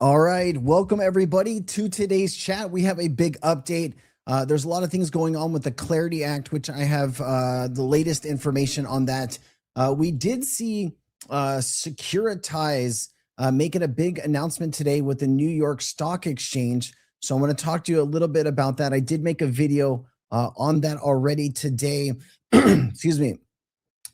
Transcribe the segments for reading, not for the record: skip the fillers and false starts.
All right, welcome everybody to today's chat. We have a big update. There's a lot of things going on with the Clarity Act, which I have the latest information on that. We did see Securitize making a big announcement today with the New York Stock Exchange. So I'm going to talk to you a little bit about that. I did make a video on that already today. Excuse me.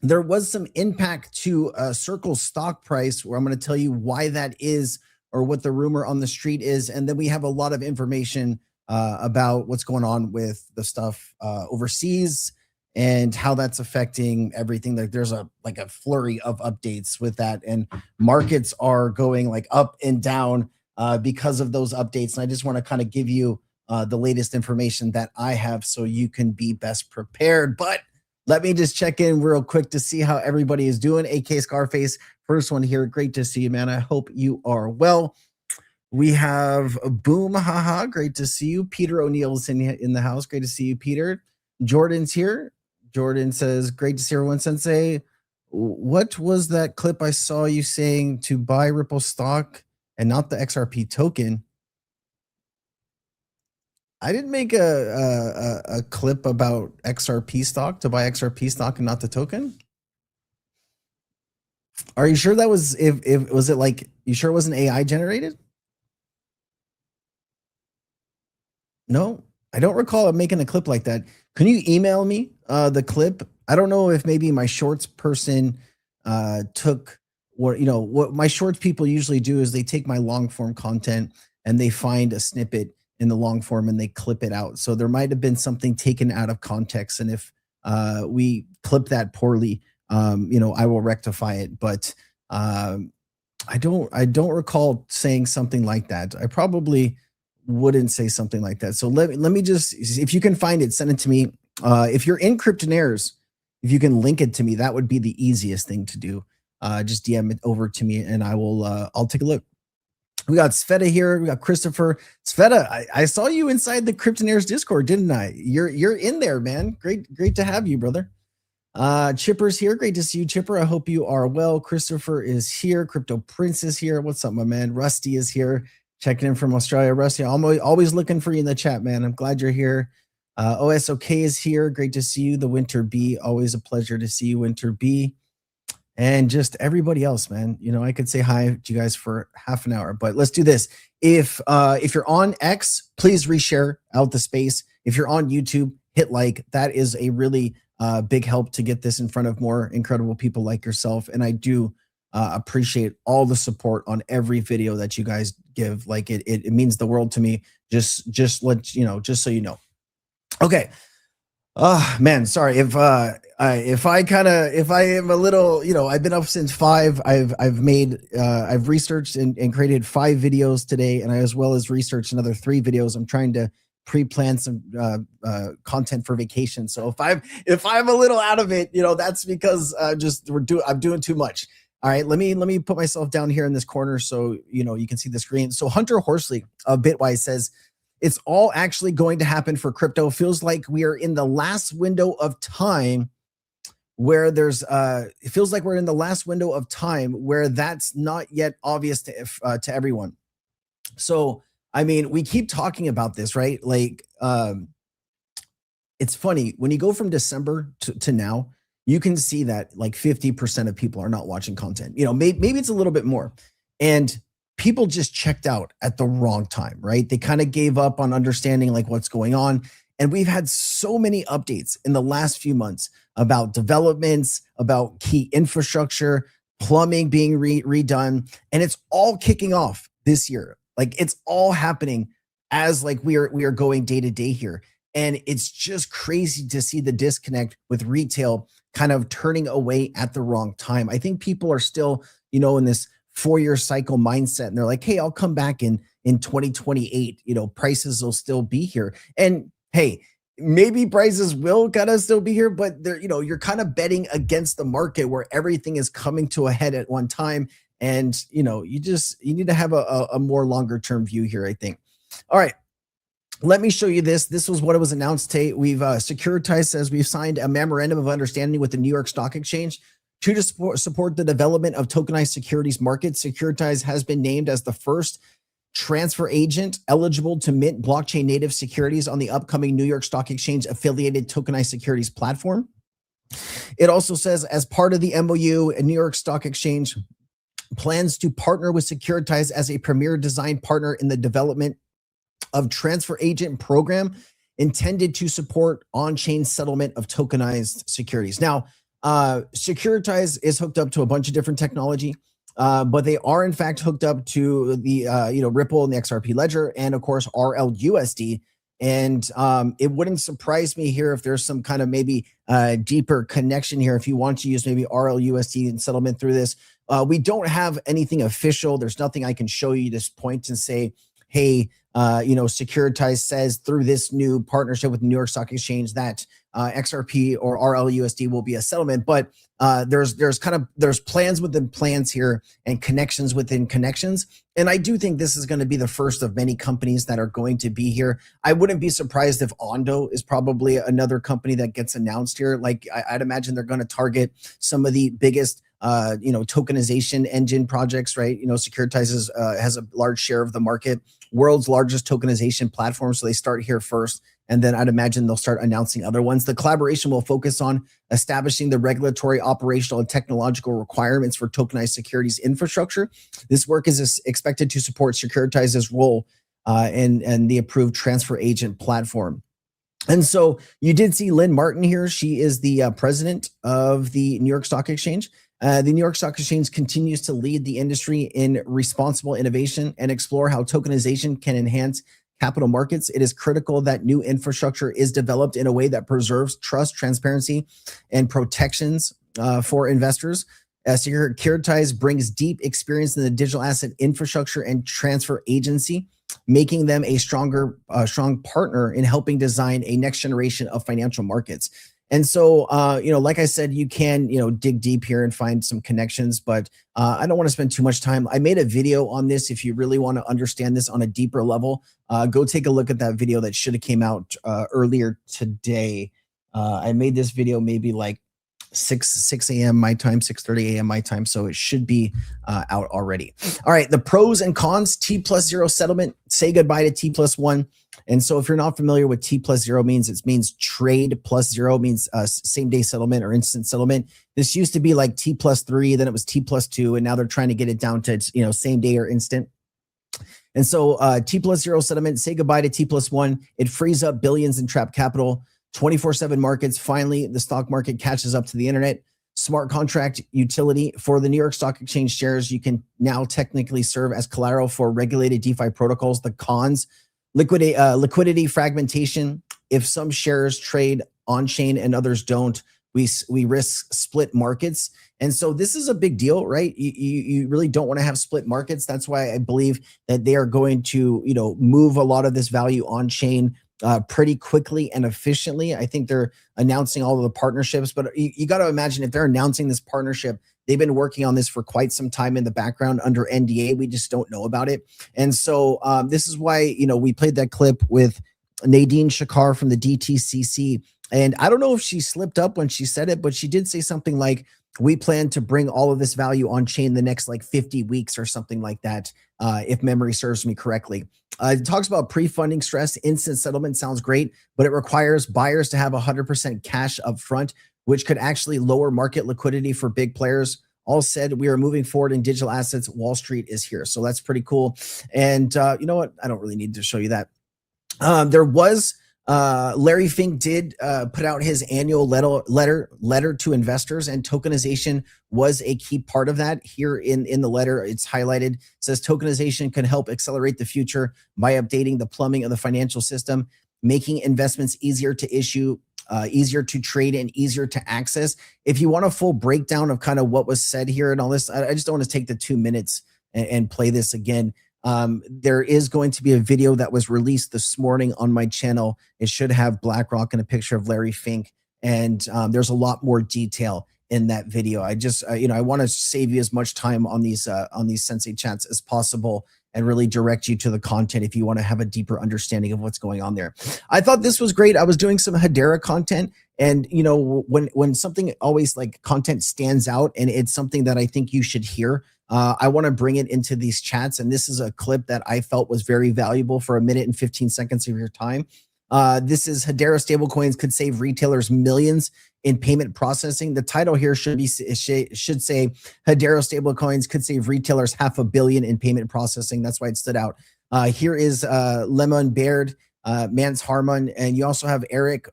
There was some impact to Circle's stock price, where I'm going to tell you why that is, or what the rumor on the street is. And then we have a lot of information about what's going on with the stuff overseas and how that's affecting everything. Like there's a flurry of updates with that, and markets are going like up and down because of those updates. And I just want to kind of give you the latest information that I have so you can be best prepared. But let me just check in real quick to see how everybody is doing. AK Scarface, first one here. Great to see you, man. I hope you are well. We have Boom, haha. Great to see you. Peter O'Neill's in the house. Great to see you, Peter. Jordan's here. Jordan says, great to see everyone. Sensei, what was that clip I saw you saying to buy Ripple stock and not the XRP token? I didn't make a clip about XRP stock, to buy XRP stock and not the token. Are you sure that was, if was it like, you sure it wasn't AI generated? No, I don't recall making a clip like that. Can you email me the clip? I don't know if maybe my shorts person took what my shorts people usually do is they take my long form content and they find a snippet in the long form and they clip it out. So there might have been something taken out of context. And if we clip that poorly, I will rectify it. But I don't recall saying something like that. I probably wouldn't say something like that. So let me just, if you can find it, send it to me. If you're in Kryptonaires, if you can link it to me, that would be the easiest thing to do. Just DM it over to me and I'll take a look. We got Sveta here. We got Christopher. Sveta, I saw you inside the Kryptonaires Discord, didn't I? You're in there, man. Great to have you, brother. Chipper's here. Great to see you, Chipper. I hope you are well. Christopher is here. Crypto Prince is here. What's up, my man? Rusty is here. Checking in from Australia. Rusty, I'm always looking for you in the chat, man. I'm glad you're here. OSOK is here. Great to see you. The Winter B. Always a pleasure to see you, Winter B. And just everybody else, man. I could say hi to you guys for half an hour, but let's do this. If you're on X, please reshare out the space. If you're on YouTube, hit like. That is a really big help to get this in front of more incredible people like yourself. And I do appreciate all the support on every video that you guys give. Like it means the world to me. Just so you know. Okay. Man, sorry if I am a little, I've been up since 5. I've researched and created 5 videos today, and I as well as researched another 3 videos. I'm trying to pre-plan some content for vacation. So if I'm a little out of it, that's because I'm doing too much. All right, let me put myself down here in this corner so you can see the screen. So Hunter Horsley of Bitwise says, it's all actually going to happen for crypto. Feels like we are in the last window of time where it feels like we're in the last window of time where that's not yet obvious to everyone. So, I mean, we keep talking about this, right? Like, it's funny when you go from December to now, you can see that like 50% of people are not watching content. Maybe it's a little bit more. And people just checked out at the wrong time, right? They kind of gave up on understanding like what's going on. And we've had so many updates in the last few months about developments, about key infrastructure, plumbing being redone. And it's all kicking off this year. Like it's all happening as like we are going day to day here. And it's just crazy to see the disconnect with retail kind of turning away at the wrong time. I think people are still, in this 4-year cycle mindset, and they're like, hey, I'll come back in 2028, prices will still be here. And hey, maybe prices will kind of still be here, but they're, you're kind of betting against the market where everything is coming to a head at one time. And, you need to have a more longer term view here, I think. All right. Let me show you this. This was what it was announced today. We've Securitize says we've signed a memorandum of understanding with the New York Stock Exchange to support the development of tokenized securities markets. Securitize has been named as the first transfer agent eligible to mint blockchain native securities on the upcoming New York Stock Exchange affiliated tokenized securities platform. It also says, as part of the MOU, New York Stock Exchange plans to partner with Securitize as a premier design partner in the development of transfer agent program intended to support on-chain settlement of tokenized securities. Now, Securitize is hooked up to a bunch of different technology, but they are in fact hooked up to the Ripple and the XRP Ledger, and of course RLUSD. And it wouldn't surprise me here if there's some kind of maybe deeper connection here. If you want to use maybe RLUSD and settlement through this, we don't have anything official. There's nothing I can show you to point and say, hey, Securitize says through this new partnership with the New York Stock Exchange that XRP or RLUSD will be a settlement. But there's plans within plans here and connections within connections. And I do think this is going to be the first of many companies that are going to be here. I wouldn't be surprised if Ondo is probably another company that gets announced here. Like I'd imagine they're going to target some of the biggest tokenization engine projects, right? Securitize has a large share of the market, world's largest tokenization platform. So they start here first, and then I'd imagine they'll start announcing other ones. The collaboration will focus on establishing the regulatory, operational, and technological requirements for tokenized securities infrastructure. This work is expected to support Securitize's role in the approved transfer agent platform. And so you did see Lynn Martin here. She is the president of the New York Stock Exchange. The New York Stock Exchange continues to lead the industry in responsible innovation and explore how tokenization can enhance capital markets. It is critical that new infrastructure is developed in a way that preserves trust, transparency, and protections for investors. Securitize brings deep experience in the digital asset infrastructure and transfer agency, making them a strong partner in helping design a next generation of financial markets. And so, like I said, you can, dig deep here and find some connections, but I don't want to spend too much time. I made a video on this. If you really want to understand this on a deeper level, go take a look at that video that should have came out earlier today. I made this video maybe like 6 a.m. my time, 6:30 a.m. my time. So it should be out already. All right. The pros and cons: T+0 settlement. Say goodbye to T+1. And so if you're not familiar with T+0 means, it means trade plus zero, means same day settlement or instant settlement. This used to be like T+3, then it was T+2, and now they're trying to get it down to, same day or instant. And so T+0 settlement, say goodbye to T+1. It frees up billions in trapped capital. 24/7 markets. Finally, the stock market catches up to the internet. Smart contract utility for the New York Stock Exchange shares. You can now technically serve as collateral for regulated DeFi protocols. The cons: liquidity fragmentation. If some shares trade on chain and others don't, we risk split markets. And so this is a big deal, right? You really don't want to have split markets. That's why I believe that they are going to, move a lot of this value on chain pretty quickly and efficiently. I think they're announcing all of the partnerships, but you got to imagine if they're announcing this partnership, they've been working on this for quite some time in the background under NDA. We just don't know about it. And so this is why, we played that clip with Nadine Shakar from the DTCC. And I don't know if she slipped up when she said it, but she did say something like, we plan to bring all of this value on chain the next 50 weeks or something like that, if memory serves me correctly. It talks about pre-funding stress. Instant settlement sounds great, but it requires buyers to have 100% cash up front, which could actually lower market liquidity for big players. All said, we are moving forward in digital assets. Wall Street is here. So that's pretty cool. And you know what? I don't really need to show you that. There was Larry Fink did put out his annual letter to investors, and tokenization was a key part of that. Here in the letter, it's highlighted. It says tokenization can help accelerate the future by updating the plumbing of the financial system, making investments easier to issue, easier to trade, and easier to access. If you want a full breakdown of kind of what was said here and all this, I just don't want to take the 2 minutes and play this again. There is going to be a video that was released this morning on my channel. It should have BlackRock and a picture of Larry Fink. And there's a lot more detail in that video. I just, I want to save you as much time on these Sensei chats as possible and really direct you to the content if you want to have a deeper understanding of what's going on there. I thought this was great. I was doing some Hedera content, and when something always content stands out and it's something that I think you should hear, I want to bring it into these chats. And this is a clip that I felt was very valuable for a minute and 15 seconds of your time. This is Hedera stablecoins could save retailers millions in payment processing. The title here should say Hedera stablecoins could save retailers $500 million in payment processing. That's why it stood out. Here is Lemon Baird, Mance Harmon, and you also have Eric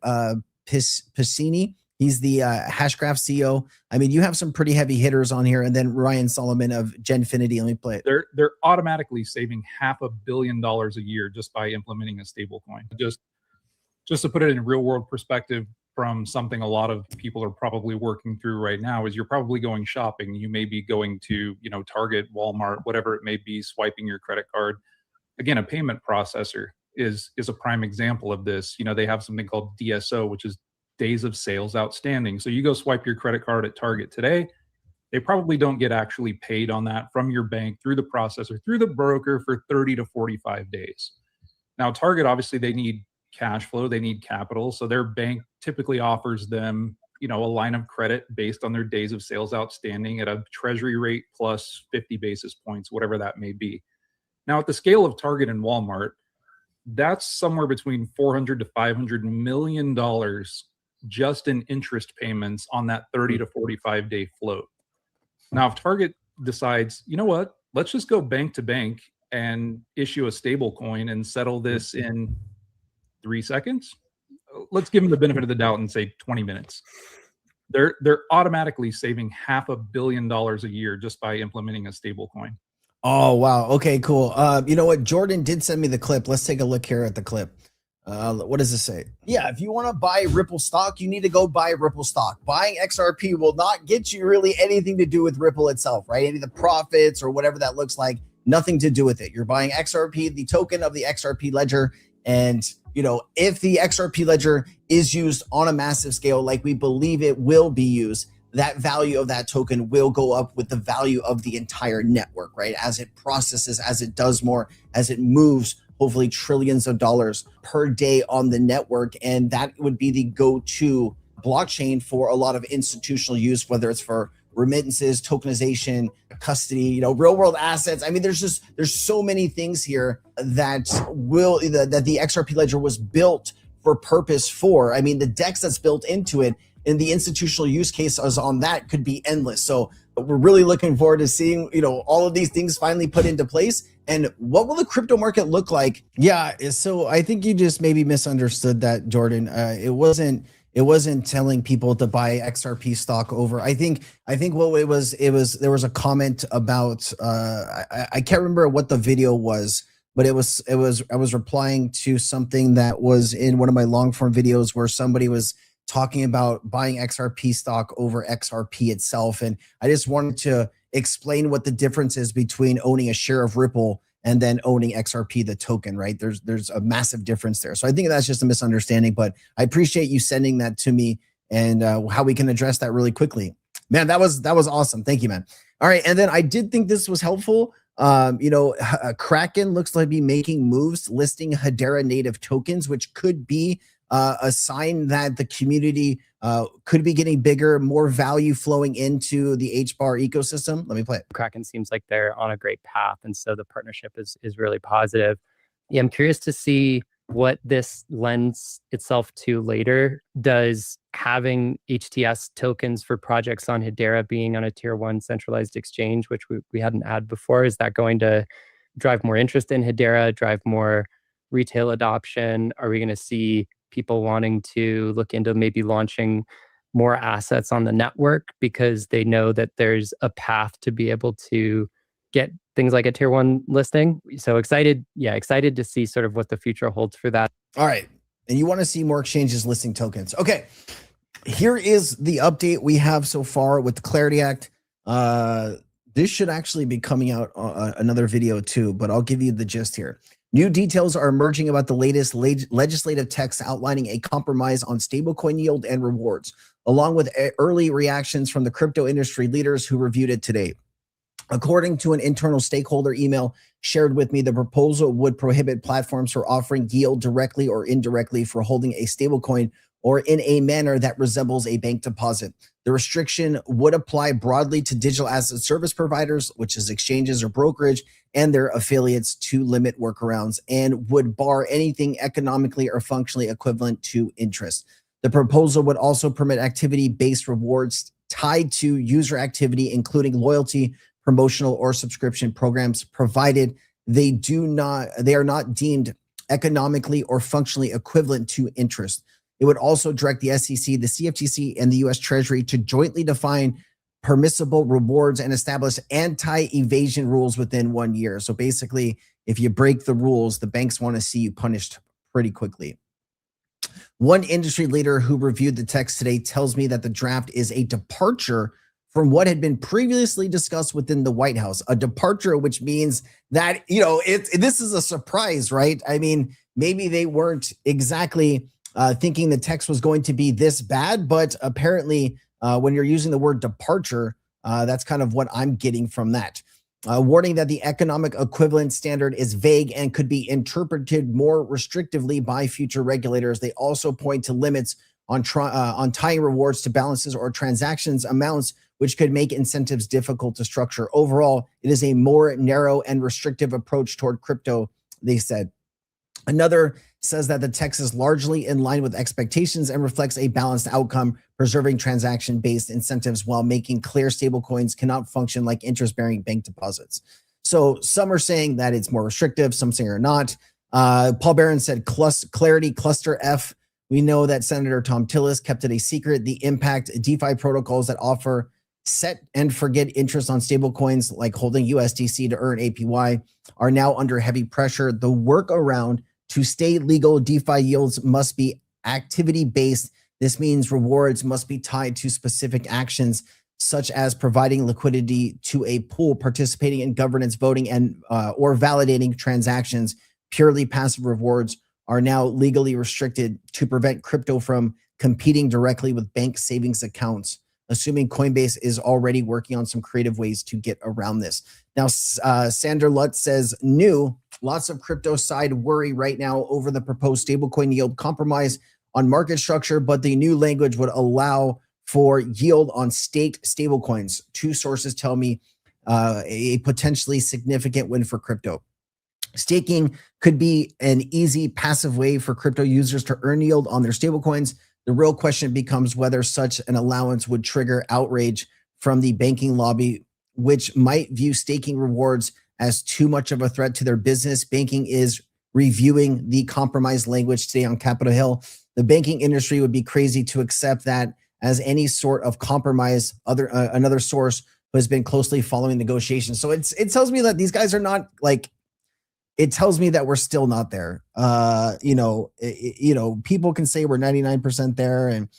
Piscini. He's the Hashgraph CEO. I mean, you have some pretty heavy hitters on here, and then Ryan Solomon of Genfinity. Let me play it. They're automatically saving $500 million a year just by implementing a stablecoin. Just to put it in real world perspective, from something a lot of people are probably working through right now, is you're probably going shopping. You may be going to, Target, Walmart, whatever it may be, swiping your credit card. Again, a payment processor is a prime example of this. They have something called DSO, which is days of sales outstanding. So you go swipe your credit card at Target today, they probably don't get actually paid on that from your bank through the processor, through the broker, for 30 to 45 days. Now, Target, obviously, they need cash flow, they need capital. So their bank typically offers them, a line of credit based on their days of sales outstanding at a treasury rate plus 50 basis points, whatever that may be. Now, at the scale of Target and Walmart, that's somewhere between $400 to $500 million just in interest payments on that 30 to 45 day float. Now, if Target decides, you know what, let's just go bank to bank and issue a stable coin and settle this in 3 seconds, let's give them the benefit of the doubt and say 20 minutes. They're automatically saving $500 million a year just by implementing a stable coin. Oh, wow. Okay, cool. You know what? Jordan did send me the clip. Let's take a look here at the clip. What does it say? Yeah, if you want to buy Ripple stock, you need to go buy Ripple stock. Buying XRP will not get you really anything to do with Ripple itself, right? Any of the profits or whatever that looks like, nothing to do with it. You're buying XRP, the token of the XRP Ledger. And, if the XRP Ledger is used on a massive scale, like we believe it will be used, that value of that token will go up with the value of the entire network, right? As it processes, as it does more, as it moves, hopefully trillions of dollars per day on the network. And that would be the go-to blockchain for a lot of institutional use, whether it's for remittances, tokenization, custody, real world assets. I mean, there's so many things here that the XRP Ledger was built for purpose for. I mean, the DEX that's built into it and the institutional use cases on that could be endless. So we're really looking forward to seeing, all of these things finally put into place. And what will the crypto market look like? Yeah. So I think you just maybe misunderstood that, Jordan. It wasn't telling people to buy XRP stock over. I think what it was, there was a comment about, I can't remember what the video was, but I was replying to something that was in one of my long form videos where somebody was talking about buying XRP stock over XRP itself. And I just wanted to explain what the difference is between owning a share of Ripple and then owning XRP, the token, right? There's a massive difference there. So I think that's just a misunderstanding, but I appreciate you sending that to me and how we can address that really quickly. Man, that was awesome. Thank you, man. All right. And then I did think this was helpful. Kraken looks like be making moves, listing Hedera native tokens, which could be a sign that the community could be getting bigger, more value flowing into the HBAR ecosystem. Let me play it. Kraken seems like they're on a great path, and so the partnership is really positive. Yeah, I'm curious to see what this lends itself to later. Does having HTS tokens for projects on Hedera being on a tier 1 centralized exchange, which we hadn't had before, is that going to drive more interest in Hedera, drive more retail adoption? Are we going to see people wanting to look into maybe launching more assets on the network because they know that there's a path to be able to get things like a tier 1 listing? So excited to see sort of what the future holds for that. All right. And you want to see more exchanges listing tokens. Okay. Here is the update we have so far with the Clarity Act. This should actually be coming out another video too, but I'll give you the gist here. New details are emerging about the latest legislative text outlining a compromise on stablecoin yield and rewards, along with early reactions from the crypto industry leaders who reviewed it today. According to an internal stakeholder email shared with me, the proposal would prohibit platforms from offering yield directly or indirectly for holding a stablecoin or in a manner that resembles a bank deposit. The restriction would apply broadly to digital asset service providers, which is exchanges or brokerage, and their affiliates to limit workarounds, and would bar anything economically or functionally equivalent to interest. The proposal would also permit activity-based rewards tied to user activity, including loyalty, promotional, or subscription programs, provided they are not deemed economically or functionally equivalent to interest. It would also direct the SEC, the CFTC, and the U.S. Treasury to jointly define permissible rewards and establish anti-evasion rules within 1 year. So basically, if you break the rules, the banks want to see you punished pretty quickly. One industry leader who reviewed the text today tells me that the draft is a departure from what had been previously discussed within the White House. A departure, which means that, this is a surprise, right? I mean, maybe they weren't exactly thinking the text was going to be this bad, but apparently when you're using the word departure, that's kind of what I'm getting from that. Warning that the economic equivalent standard is vague and could be interpreted more restrictively by future regulators. They also point to limits on tying rewards to balances or transactions amounts, which could make incentives difficult to structure. Overall, it is a more narrow and restrictive approach toward crypto, they said. Another says that the text is largely in line with expectations and reflects a balanced outcome, preserving transaction-based incentives while making clear stablecoins cannot function like interest-bearing bank deposits. So some are saying that it's more restrictive, some say are not. Paul Barron said clarity, cluster F. We know that Senator Tom Tillis kept it a secret. The impact DeFi protocols that offer set and forget interest on stablecoins like holding USDC to earn APY are now under heavy pressure. The workaround to stay legal DeFi yields must be activity-based. This means rewards must be tied to specific actions, such as providing liquidity to a pool, participating in governance, voting, and or validating transactions. Purely passive rewards are now legally restricted to prevent crypto from competing directly with bank savings accounts, assuming Coinbase is already working on some creative ways to get around this. Now, Sander Lutz says, lots of crypto side worry right now over the proposed stablecoin yield compromise on market structure, but the new language would allow for yield on staked stablecoins. Two sources tell me a potentially significant win for crypto. Staking could be an easy passive way for crypto users to earn yield on their stablecoins. The real question becomes whether such an allowance would trigger outrage from the banking lobby, which might view staking rewards as too much of a threat to their business. Banking is reviewing the compromise language today on Capitol Hill. The banking industry would be crazy to accept that as any sort of compromise. Another source who has been closely following negotiations. So it tells me that these guys are not like, it tells me that we're still not there. People can say we're 99% there, and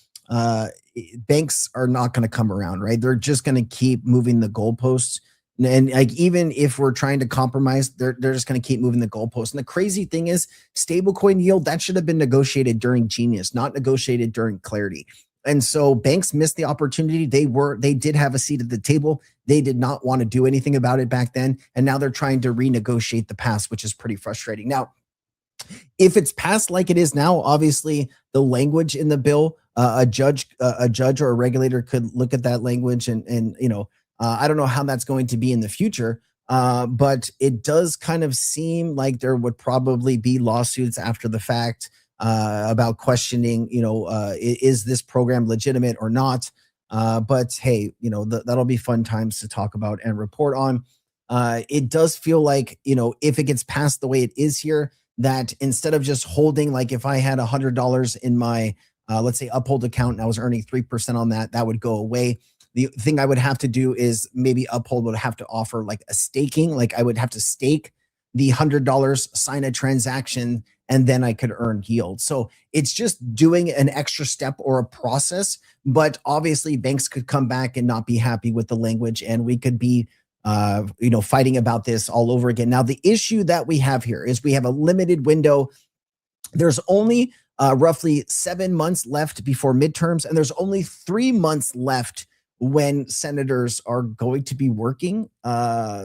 banks are not going to come around, right? They're just going to keep moving the goalposts. And like, even if we're trying to compromise, they're just going to keep moving the goalposts. And the crazy thing is, stablecoin yield, that should have been negotiated during Genius, not negotiated during Clarity. And so banks missed the opportunity. They did have a seat at the table. They did not want to do anything about it back then. And now they're trying to renegotiate the past, which is pretty frustrating. Now, if it's passed like it is now, obviously the language in the bill, a judge or a regulator could look at that language and I don't know how that's going to be in the future, but it does kind of seem like there would probably be lawsuits after the fact about questioning, is this program legitimate or not? But hey, that'll be fun times to talk about and report on. It does feel like, if it gets passed the way it is here, that instead of just holding, like if I had $100 in my, let's say Uphold account and I was earning 3% on that, that would go away. The thing I would have to do is maybe Uphold would have to offer like a staking, like I would have to stake the $100, sign a transaction, and then I could earn yield. So it's just doing an extra step or a process, but obviously banks could come back and not be happy with the language, and we could be fighting about this all over again. Now, the issue that we have here is we have a limited window. There's only roughly 7 months left before midterms, and there's only 3 months left when senators are going to be working.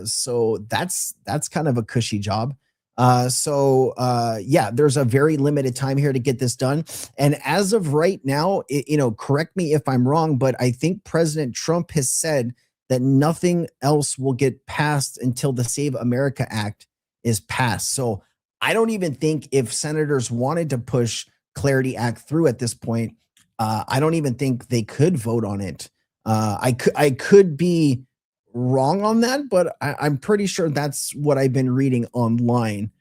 So that's kind of a cushy job. Yeah, there's a very limited time here to get this done. And as of right now, correct me if I'm wrong, but I think President Trump has said that nothing else will get passed until the Save America Act is passed. So I don't even think if senators wanted to push Clarity Act through at this point, I don't even think they could vote on it. I could be wrong on that, but I'm pretty sure that's what I've been reading online.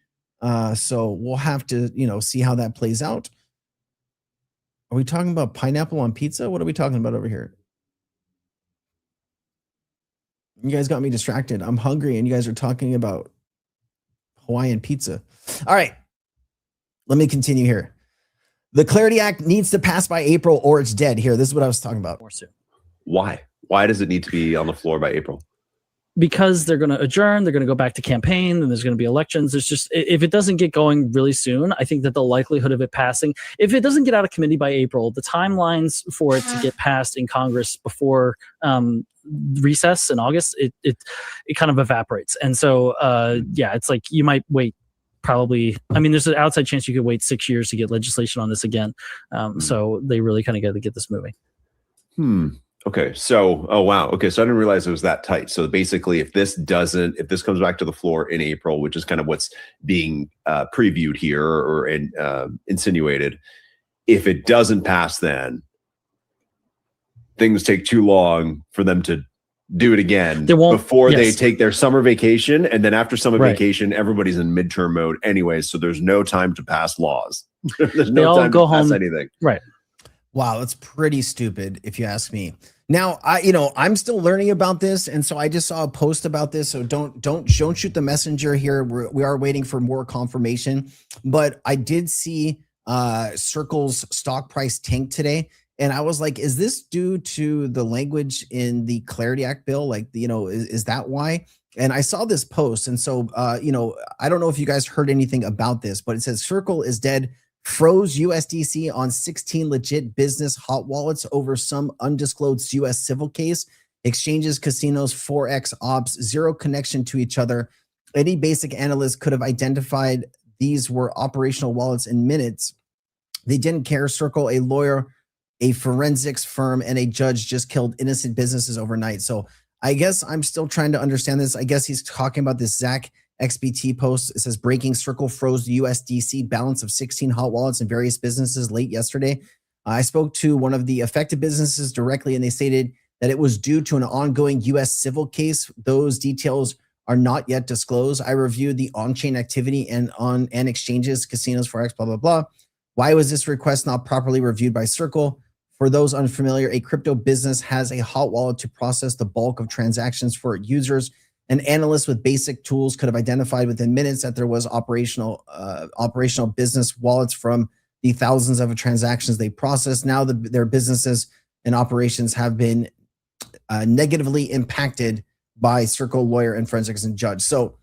So we'll have to, see how that plays out. Are we talking about pineapple on pizza? What are we talking about over here? You guys got me distracted. I'm hungry and you guys are talking about Hawaiian pizza. All right, let me continue here. The Clarity Act needs to pass by April or it's dead. Here, this is what I was talking about. More soon. Why? Why does it need to be on the floor by April? Because they're going to adjourn, they're going to go back to campaign, and there's going to be elections. There's just, if it doesn't get going really soon, I think that the likelihood of it passing, if it doesn't get out of committee by April, the timelines for it to get passed in Congress before recess in August, it kind of evaporates. And so, yeah, it's like you might wait probably, I mean, there's an outside chance you could wait 6 years to get legislation on this again. So they really kind of got to get this moving. Okay. So, oh, wow. Okay. So I didn't realize it was that tight. So basically, if this comes back to the floor in April, which is kind of what's being previewed here or insinuated, if it doesn't pass, then things take too long for them to do it again before they take their summer vacation. And then after summer vacation, everybody's in midterm mode anyway. So there's no time to pass laws. There's no time to pass anything. Right. Wow, that's pretty stupid if you ask me. Now, I'm still learning about this, and so I just saw a post about this. So don't shoot the messenger here. We are waiting for more confirmation, but I did see Circle's stock price tank today, and I was like, is this due to the language in the Clarity Act bill? Like, is that why? And I saw this post, and so I don't know if you guys heard anything about this, but it says Circle is dead. Froze USDC on 16 legit business hot wallets over some undisclosed US civil case. Exchanges, casinos, Forex ops, zero connection to each other. Any basic analyst could have identified these were operational wallets in minutes. They didn't care. Circle, a lawyer, a forensics firm, and a judge just killed innocent businesses overnight. So I guess I'm still trying to understand this. I guess he's talking about this Zach XBT post. It says breaking: Circle froze the USDC balance of 16 hot wallets in various businesses late yesterday. I spoke to one of the affected businesses directly, and they stated that it was due to an ongoing US civil case. Those details are not yet disclosed. I reviewed the on-chain activity and exchanges, casinos, Forex, blah, blah, blah. Why was this request not properly reviewed by Circle? For those unfamiliar, a crypto business has a hot wallet to process the bulk of transactions for users. An analyst with basic tools could have identified within minutes that there was operational business wallets from the thousands of transactions they processed. Now their businesses and operations have been negatively impacted by Circle lawyer and forensics and judge. So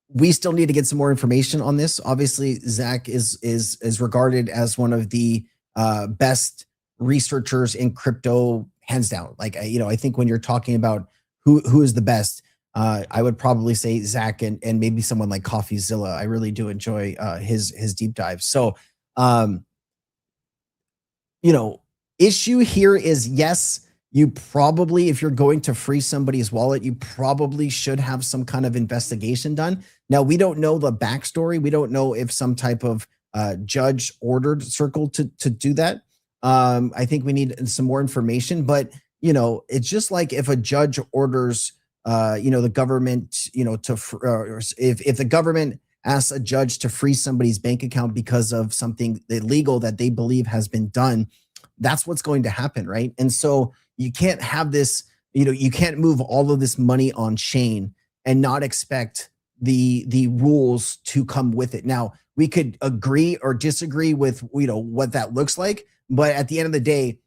we still need to get some more information on this. Obviously, Zach is regarded as one of the best researchers in crypto, hands down. Like, I think when you're talking about who is the best, I would probably say Zach and maybe someone like CoffeeZilla. I really do enjoy his deep dives. So, issue here is, yes, you probably, if you're going to freeze somebody's wallet, you probably should have some kind of investigation done. Now, we don't know the backstory. We don't know if some type of judge ordered Circle to do that. I think we need some more information, but it's just like if a judge orders, the government, if the government asks a judge to freeze somebody's bank account because of something illegal that they believe has been done, that's what's going to happen, right? And so you can't have this, you can't move all of this money on chain and not expect the rules to come with it. Now, we could agree or disagree with, what that looks like, but at the end of the day,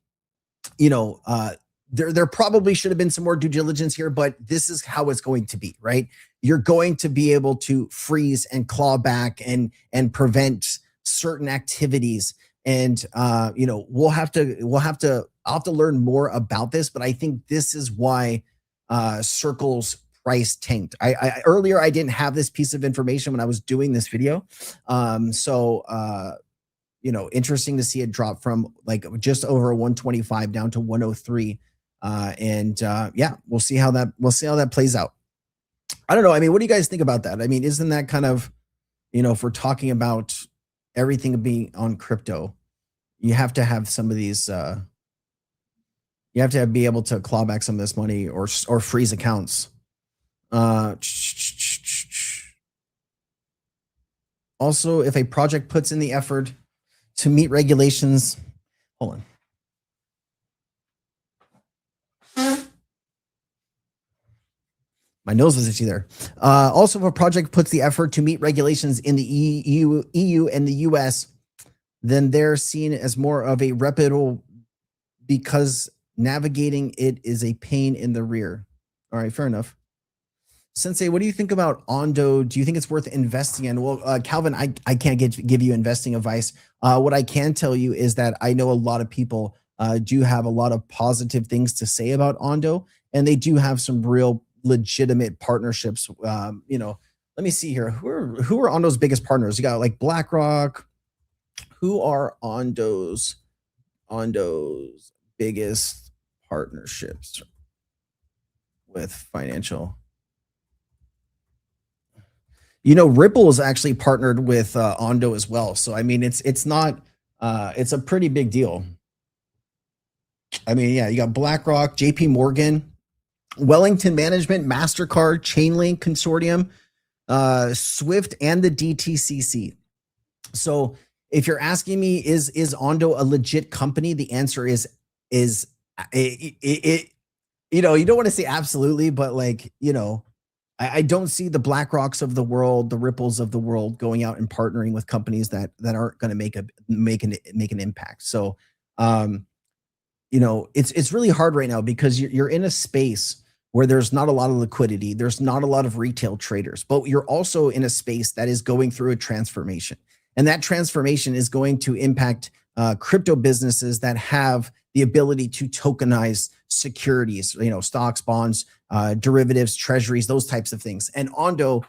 there probably should have been some more due diligence here, but this is how it's going to be, right? You're going to be able to freeze and claw back and prevent certain activities. And, I'll have to learn more about this, but I think this is why Circle's price tanked. Earlier I didn't have this piece of information when I was doing this video. You know, interesting to see it drop from like just over 125 down to 103. Yeah, we'll see how that plays out. I don't know. I mean, what do you guys think about that? I mean, isn't that kind of, you know, if we're talking about everything being on crypto, you have to have some of these, you have to be able to claw back some of this money or freeze accounts. Also, if a project puts in the effort to meet regulations, hold on. My nose was itchy there. Also, if a project puts the effort to meet regulations in the EU and the US, then they're seen as more of a reputable because navigating it is a pain in the rear. All right, fair enough. Sensei, what do you think about Ondo? Do you think it's worth investing in? Well, Calvin, I can't give you investing advice. What I can tell you is that I know a lot of people do have a lot of positive things to say about Ondo, and they do have some real legitimate partnerships. You know, let me see here. Who are Ondo's biggest partners? You got like BlackRock. Who are Ondo's biggest partnerships with financial? You know, Ripple is actually partnered with Ondo as well. So I mean, it's not it's a pretty big deal. I mean, yeah, you got BlackRock, JP Morgan, Wellington Management, MasterCard, Chainlink Consortium, Swift, and the DTCC. So if you're asking me, is Ondo a legit company? The answer is it you know, you don't want to say absolutely, but like, you know, I don't see the BlackRocks of the world, the Ripples of the world going out and partnering with companies that aren't going to make an impact. So, you know, it's really hard right now because you're in a space where there's not a lot of liquidity. There's not a lot of retail traders, but you're also in a space that is going through a transformation. And that transformation is going to impact crypto businesses that have the ability to tokenize securities, you know, stocks, bonds, derivatives, treasuries, those types of things. And Ondo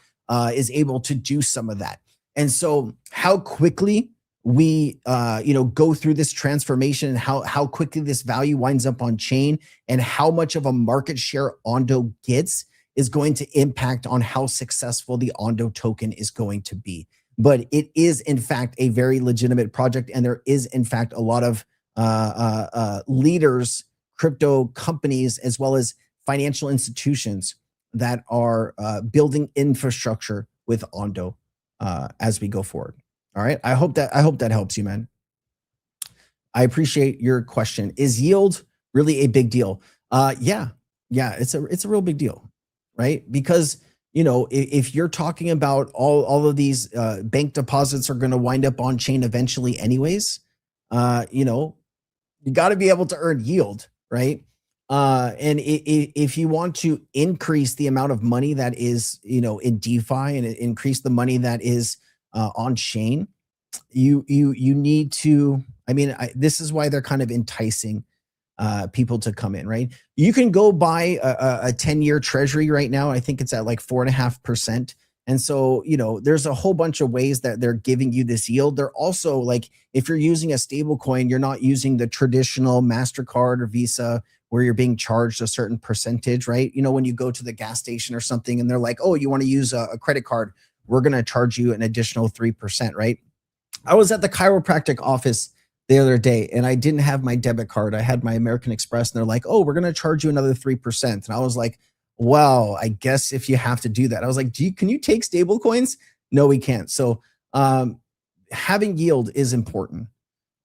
is able to do some of that. And so how quickly we, you know, go through this transformation and how quickly this value winds up on chain and how much of a market share Ondo gets is going to impact on how successful the Ondo token is going to be. But it is, in fact, a very legitimate project. And there is, in fact, a lot of leaders, crypto companies, as well as financial institutions that are building infrastructure with Ondo as we go forward. All right. I hope that helps you, man. I appreciate your question. Is yield really a big deal? Yeah, it's a real big deal, right? Because, you know, if you're talking about all of these bank deposits are going to wind up on chain eventually anyways, you know, you got to be able to earn yield, right? And if you want to increase the amount of money that is, you know, in DeFi and increase the money that is on chain, you need to, I mean, this is why they're kind of enticing people to come in, right? You can go buy a 10-year treasury right now. I think it's at like 4.5%. And so, you know, there's a whole bunch of ways that they're giving you this yield. They're also like, if you're using a stable coin, you're not using the traditional MasterCard or Visa where you're being charged a certain percentage, right? You know, when you go to the gas station or something and they're like, oh, you want to use a credit card, we're going to charge you an additional 3%, right? I was at the chiropractic office the other day and I didn't have my debit card. I had my American Express and they're like, oh, we're going to charge you another 3%. And I was like, well, I guess if you have to do that. I was like, can you take stable coins? No, we can't. So having yield is important.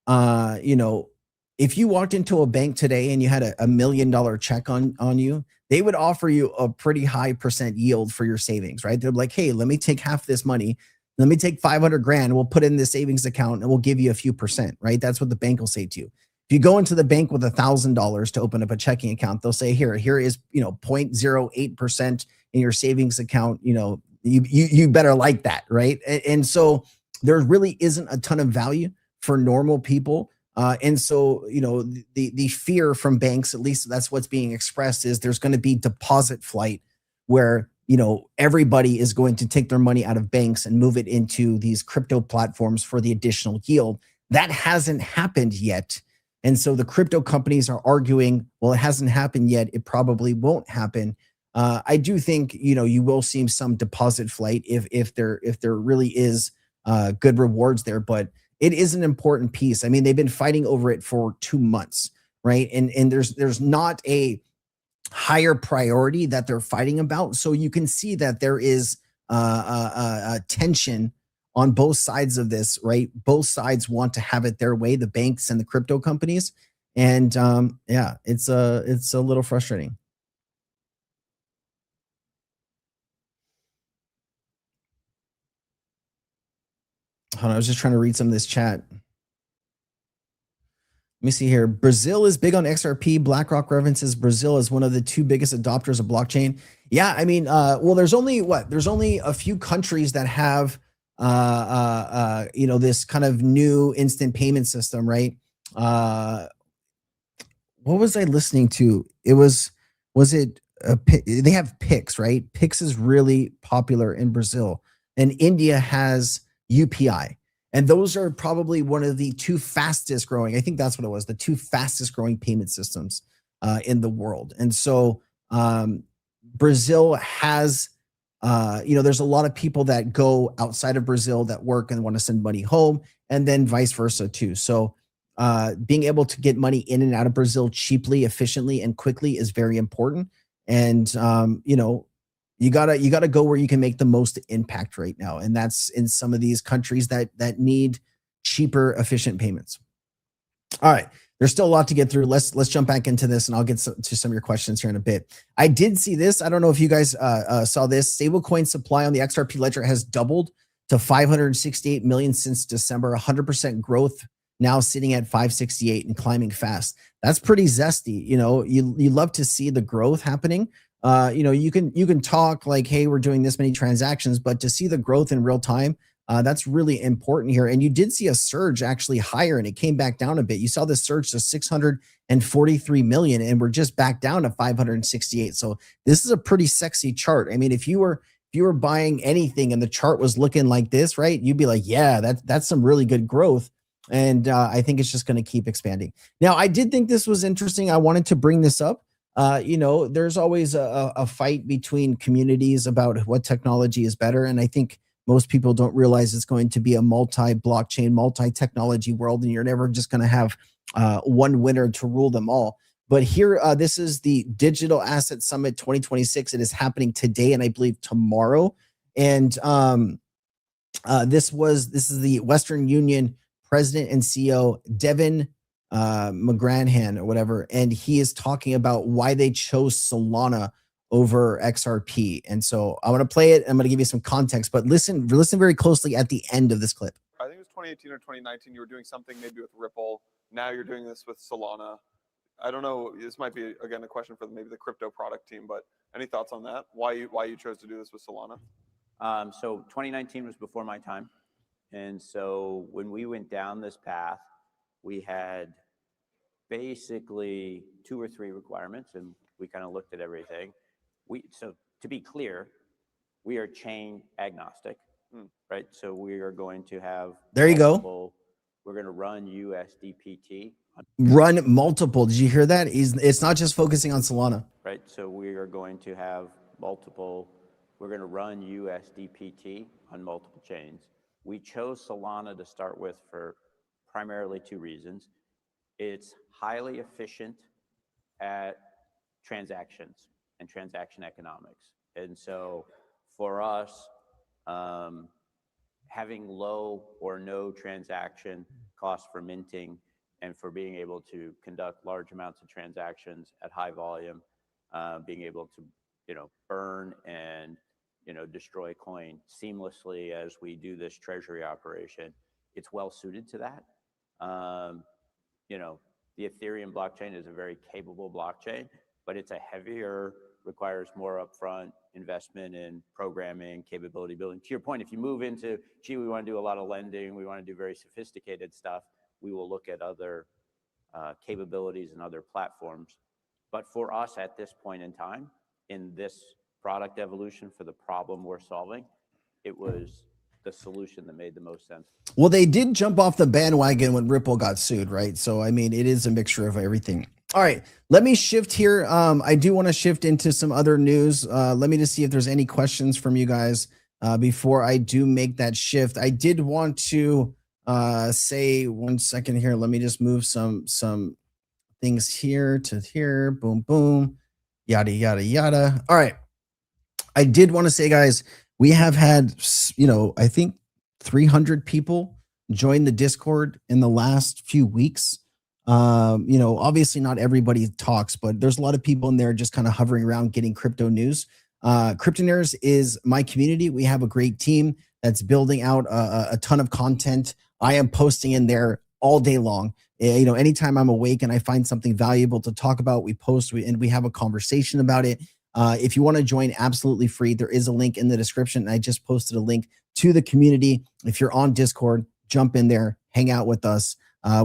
You know, if you walked into a bank today and you had $1 million check on you, they would offer you a pretty high % yield for your savings, right? They're like, hey, let me take half this money. Let me take 500 grand. We'll put it in the savings account and we'll give you a few %, right? That's what the bank will say to you. If you go into the bank with $1,000 to open up a checking account, they'll say, here is, you know, 0.08% in your savings account. You know, you better like that, right? And so there really isn't a ton of value for normal people. And so, you know, the fear from banks, at least that's what's being expressed, is there's going to be deposit flight where, you know, everybody is going to take their money out of banks and move it into these crypto platforms for the additional yield. That hasn't happened yet. And so the crypto companies are arguing, well, it hasn't happened yet. It probably won't happen. I do think, you know, you will see some deposit flight if there really is good rewards there, but it is an important piece. I mean, they've been fighting over it for 2 months, right? And there's not a higher priority that they're fighting about. So you can see that there is tension on both sides of this, right? Both sides want to have it their way, the banks and the crypto companies. And yeah, it's a little frustrating. Hold on, I was just trying to read some of this chat. Let me see here. Brazil is big on XRP. BlackRock references Brazil as one of the 2 biggest adopters of blockchain. Yeah, I mean, well, there's only a few countries that have, you know, this kind of new instant payment system, right? What was I listening to? Was it? They have Pix, right? Pix is really popular in Brazil, and India has UPI. And those are probably one of the 2 fastest growing. I think that's what it was, the 2 fastest growing payment systems in the world. And so Brazil has, you know, there's a lot of people that go outside of Brazil that work and want to send money home, and then vice versa too. So being able to get money in and out of Brazil cheaply, efficiently, and quickly is very important. And you know, you gotta go where you can make the most impact right now, and that's in some of these countries that need cheaper, efficient payments. All right, there's still a lot to get through. Let's jump back into this, and I'll get to some of your questions here in a bit. I did see this. I don't know if you guys saw this. Stablecoin supply on the XRP Ledger has doubled to 568 million since December. 100% growth. Now sitting at 568 and climbing fast. That's pretty zesty. You know, you love to see the growth happening. You know, you can talk like, hey, we're doing this many transactions, but to see the growth in real time, that's really important here. And you did see a surge actually higher, and it came back down a bit. You saw this surge to 643 million, and we're just back down to 568. So this is a pretty sexy chart. I mean, if you were buying anything and the chart was looking like this, right, you'd be like, yeah, that's some really good growth. And I think it's just going to keep expanding. Now, I did think this was interesting. I wanted to bring this up. You know, there's always a fight between communities about what technology is better. And I think most people don't realize it's going to be a multi-blockchain, multi-technology world, and you're never just going to have one winner to rule them all. But here, this is the Digital Asset Summit 2026. It is happening today and I believe tomorrow. And this is the Western Union President and CEO, Devin McGranahan or whatever, and he is talking about why they chose Solana over XRP. And so I'm going to play it. I'm going to give you some context, but listen very closely at the end of this clip. I think it was 2018 or 2019. You were doing something maybe with Ripple. Now you're doing this with Solana. I don't know. This might be again a question for maybe the crypto product team, but any thoughts on that? Why you chose to do this with Solana? So 2019 was before my time. And so when we went down this path, we had basically 2 or 3 requirements, and we kind of looked at everything. So to be clear, we are chain agnostic, right? So we are going to have there you go. We're going to run USDPT. Run multiple. Did you hear that? It's not just focusing on Solana, right? So we are going to have multiple. We're going to run USDPT on multiple chains. We chose Solana to start with for primarily 2 reasons. It's highly efficient at transactions and transaction economics. And so for us, having low or no transaction costs for minting and for being able to conduct large amounts of transactions at high volume, being able to, burn and destroy coin seamlessly as we do this treasury operation, it's well suited to that. The Ethereum blockchain is a very capable blockchain, but it's a heavier, requires more upfront investment in programming, capability building. To your point, if you move into, we want to do a lot of lending, we want to do very sophisticated stuff, we will look at other capabilities and other platforms. But for us at this point in time, in this product evolution for the problem we're solving, it was the solution that made the most sense. Well, they did jump off the bandwagon when Ripple got sued, right? So, I mean, it is a mixture of everything. All right, let me shift here. I do want to shift into some other news. Let me just see if there's any questions from you guys before I do make that shift. I did want to say 1 second here. Let me just move some things here to here. Boom, boom, yada, yada, yada. All right. I did want to say, guys, we have had, I think 300 people join the Discord in the last few weeks. Obviously not everybody talks, but there's a lot of people in there just kind of hovering around getting crypto news. Cryptonaires is my community. We have a great team that's building out a ton of content. I am posting in there all day long. Anytime I'm awake and I find something valuable to talk about, we post and we have a conversation about it. If you want to join, absolutely free. There is a link in the description. I just posted a link to the community. If you're on Discord, jump in there, hang out with us.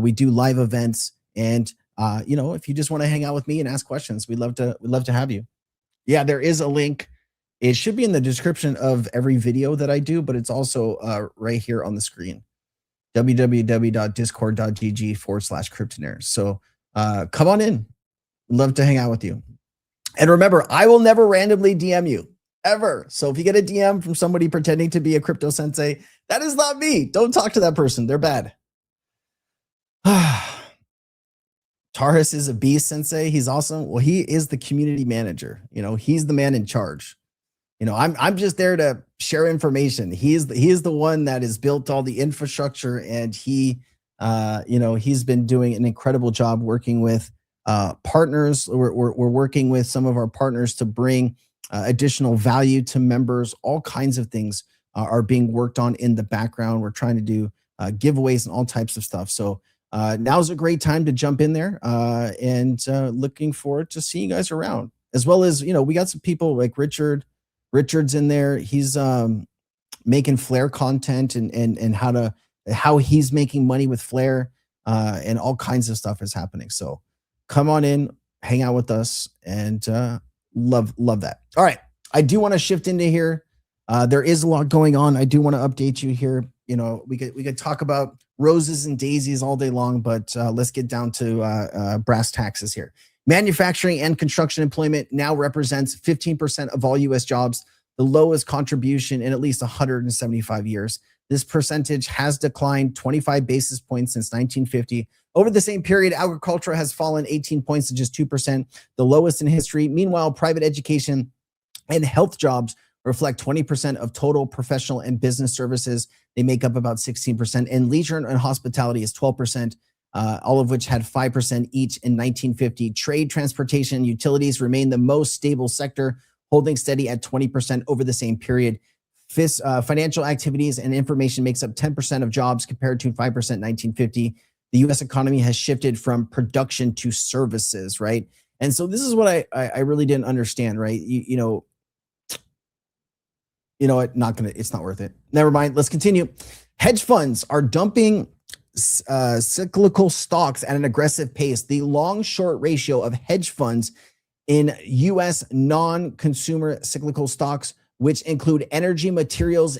We do live events, and if you just want to hang out with me and ask questions, we'd love to have you. Yeah, there is a link. It should be in the description of every video that I do, but it's also right here on the screen. www.discord.gg/cryptonaires. So come on in. Love to hang out with you. And remember, I will never randomly DM you, ever. So if you get a DM from somebody pretending to be a crypto sensei, that is not me. Don't talk to that person. They're bad. Taurus is a beast, sensei. He's awesome. Well, he is the community manager. He's the man in charge. I'm just there to share information. He is the one that has built all the infrastructure, and he's been doing an incredible job working with partners. We're working with some of our partners to bring additional value to members. All kinds of things are being worked on in the background. We're trying to do giveaways and all types of stuff. So now's a great time to jump in there, and looking forward to seeing you guys around. As well as, we got some people like Richard's in there. He's making Flare content and how he's making money with Flare, and all kinds of stuff is happening. So come on in, hang out with us, and love that. All right, I do want to shift into here. There is a lot going on. I do want to update you here. We could talk about roses and daisies all day long, but let's get down to brass taxes here. Manufacturing and construction employment now represents 15% of all U.S. jobs, the lowest contribution in at least 175 years. This percentage has declined 25 basis points since 1950. Over the same period, agriculture has fallen 18 points to just 2%, the lowest in history. Meanwhile, private education and health jobs reflect 20% of total professional and business services. They make up about 16%, and leisure and hospitality is 12%, all of which had 5% each in 1950. Trade, transportation, and utilities remain the most stable sector, holding steady at 20% over the same period. Financial activities and information makes up 10% of jobs compared to 5% in 1950. The U.S. economy has shifted from production to services, right? And so this is what I really didn't understand, right? It's not worth it. Never mind. Let's continue. Hedge funds are dumping cyclical stocks at an aggressive pace. The long-short ratio of hedge funds in U.S. non-consumer cyclical stocks, which include energy, materials,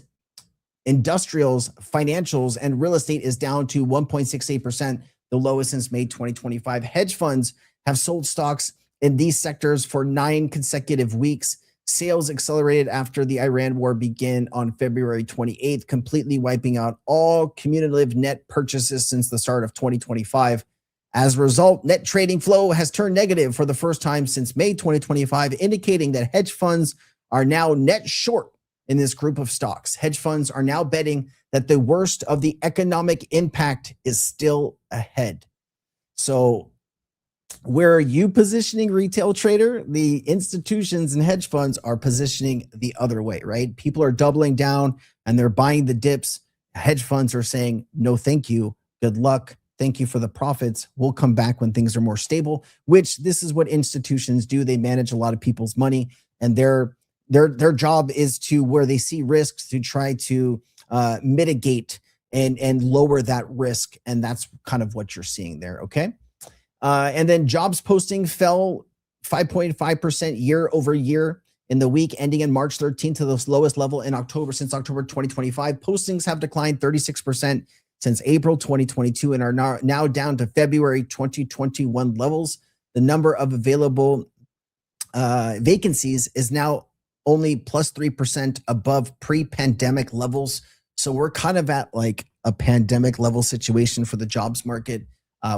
industrials, financials, and real estate, is down to 1.68%, the lowest since May 2025. Hedge funds have sold stocks in these sectors for 9 consecutive weeks. Sales accelerated after the Iran war began on February 28th, completely wiping out all cumulative net purchases since the start of 2025. As a result, net trading flow has turned negative for the first time since May 2025, indicating that hedge funds are now net short in this group of stocks. Hedge funds are now betting that the worst of the economic impact is still ahead. So where are you positioning, retail trader? The institutions and hedge funds are positioning the other way, right? People are doubling down and they're buying the dips. Hedge funds are saying, no, thank you. Good luck. Thank you for the profits. We'll come back when things are more stable, which this is what institutions do. They manage a lot of people's money, and their job is to, where they see risks, to try to mitigate and lower that risk. And that's kind of what you're seeing there. Okay. And then jobs posting fell 5.5% year over year in the week ending in March 13th to the lowest level in October since October 2025. Postings have declined 36% since April 2022 and are now down to February 2021 levels. The number of available vacancies is now only plus 3% above pre-pandemic levels. So we're kind of at like a pandemic level situation for the jobs market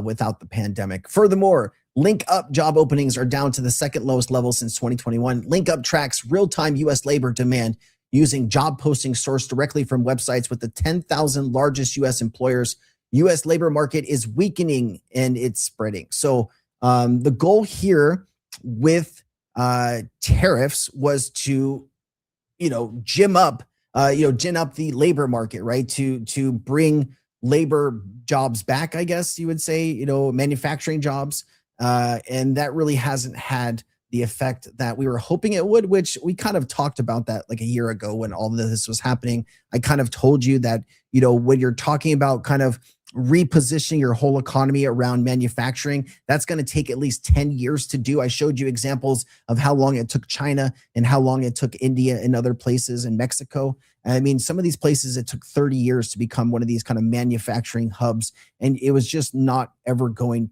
without the pandemic. Furthermore, Link Up job openings are down to the second lowest level since 2021. Link Up tracks real-time U.S. labor demand using job postings sourced directly from websites with the 10,000 largest U.S. employers. U.S. labor market is weakening and it's spreading. So the goal here with tariffs was to, gin up the labor market, right? To bring labor jobs back, I guess you would say, manufacturing jobs. And that really hasn't had the effect that we were hoping it would, which we kind of talked about that like a year ago when all of this was happening. I kind of told you that, when you're talking about kind of repositioning your whole economy around manufacturing, that's going to take at least 10 years to do. I showed you examples of how long it took China and how long it took India and other places in Mexico. And I mean, some of these places, it took 30 years to become one of these kind of manufacturing hubs. And it was just not ever going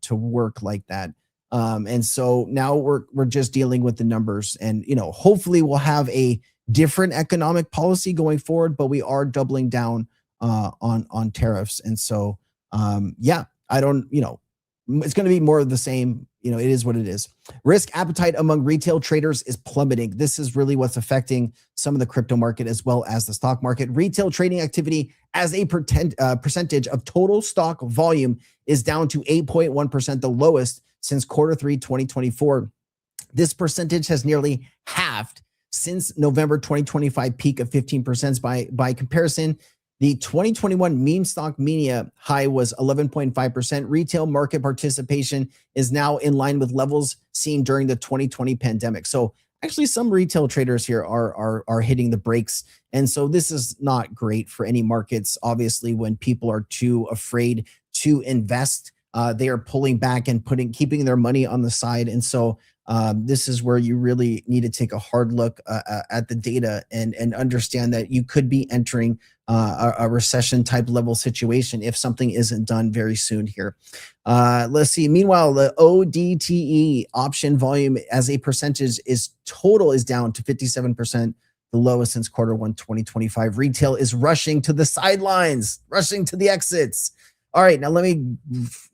to work like that. And so now we're just dealing with the numbers and, hopefully we'll have a different economic policy going forward, but we are doubling down on tariffs. And so, I don't, it's going to be more of the same. It is what it is. Risk appetite among retail traders is plummeting. This is really what's affecting some of the crypto market as well as the stock market. Retail trading activity as a percentage of total stock volume is down to 8.1%, the lowest since Q3 2024. This percentage has nearly halved since November 2025 peak of 15%. By comparison, the 2021 meme stock mania high was 11.5%. Retail market participation is now in line with levels seen during the 2020 pandemic. So actually some retail traders here are hitting the brakes. And so this is not great for any markets. Obviously, when people are too afraid to invest, they are pulling back and keeping their money on the side. And so this is where you really need to take a hard look at the data and understand that you could be entering a recession type level situation if something isn't done very soon here. Let's see. Meanwhile, the ODTE option volume as a percentage is down to 57%, the lowest since Q1 2025. Retail is rushing to the sidelines, rushing to the exits. All right, now let me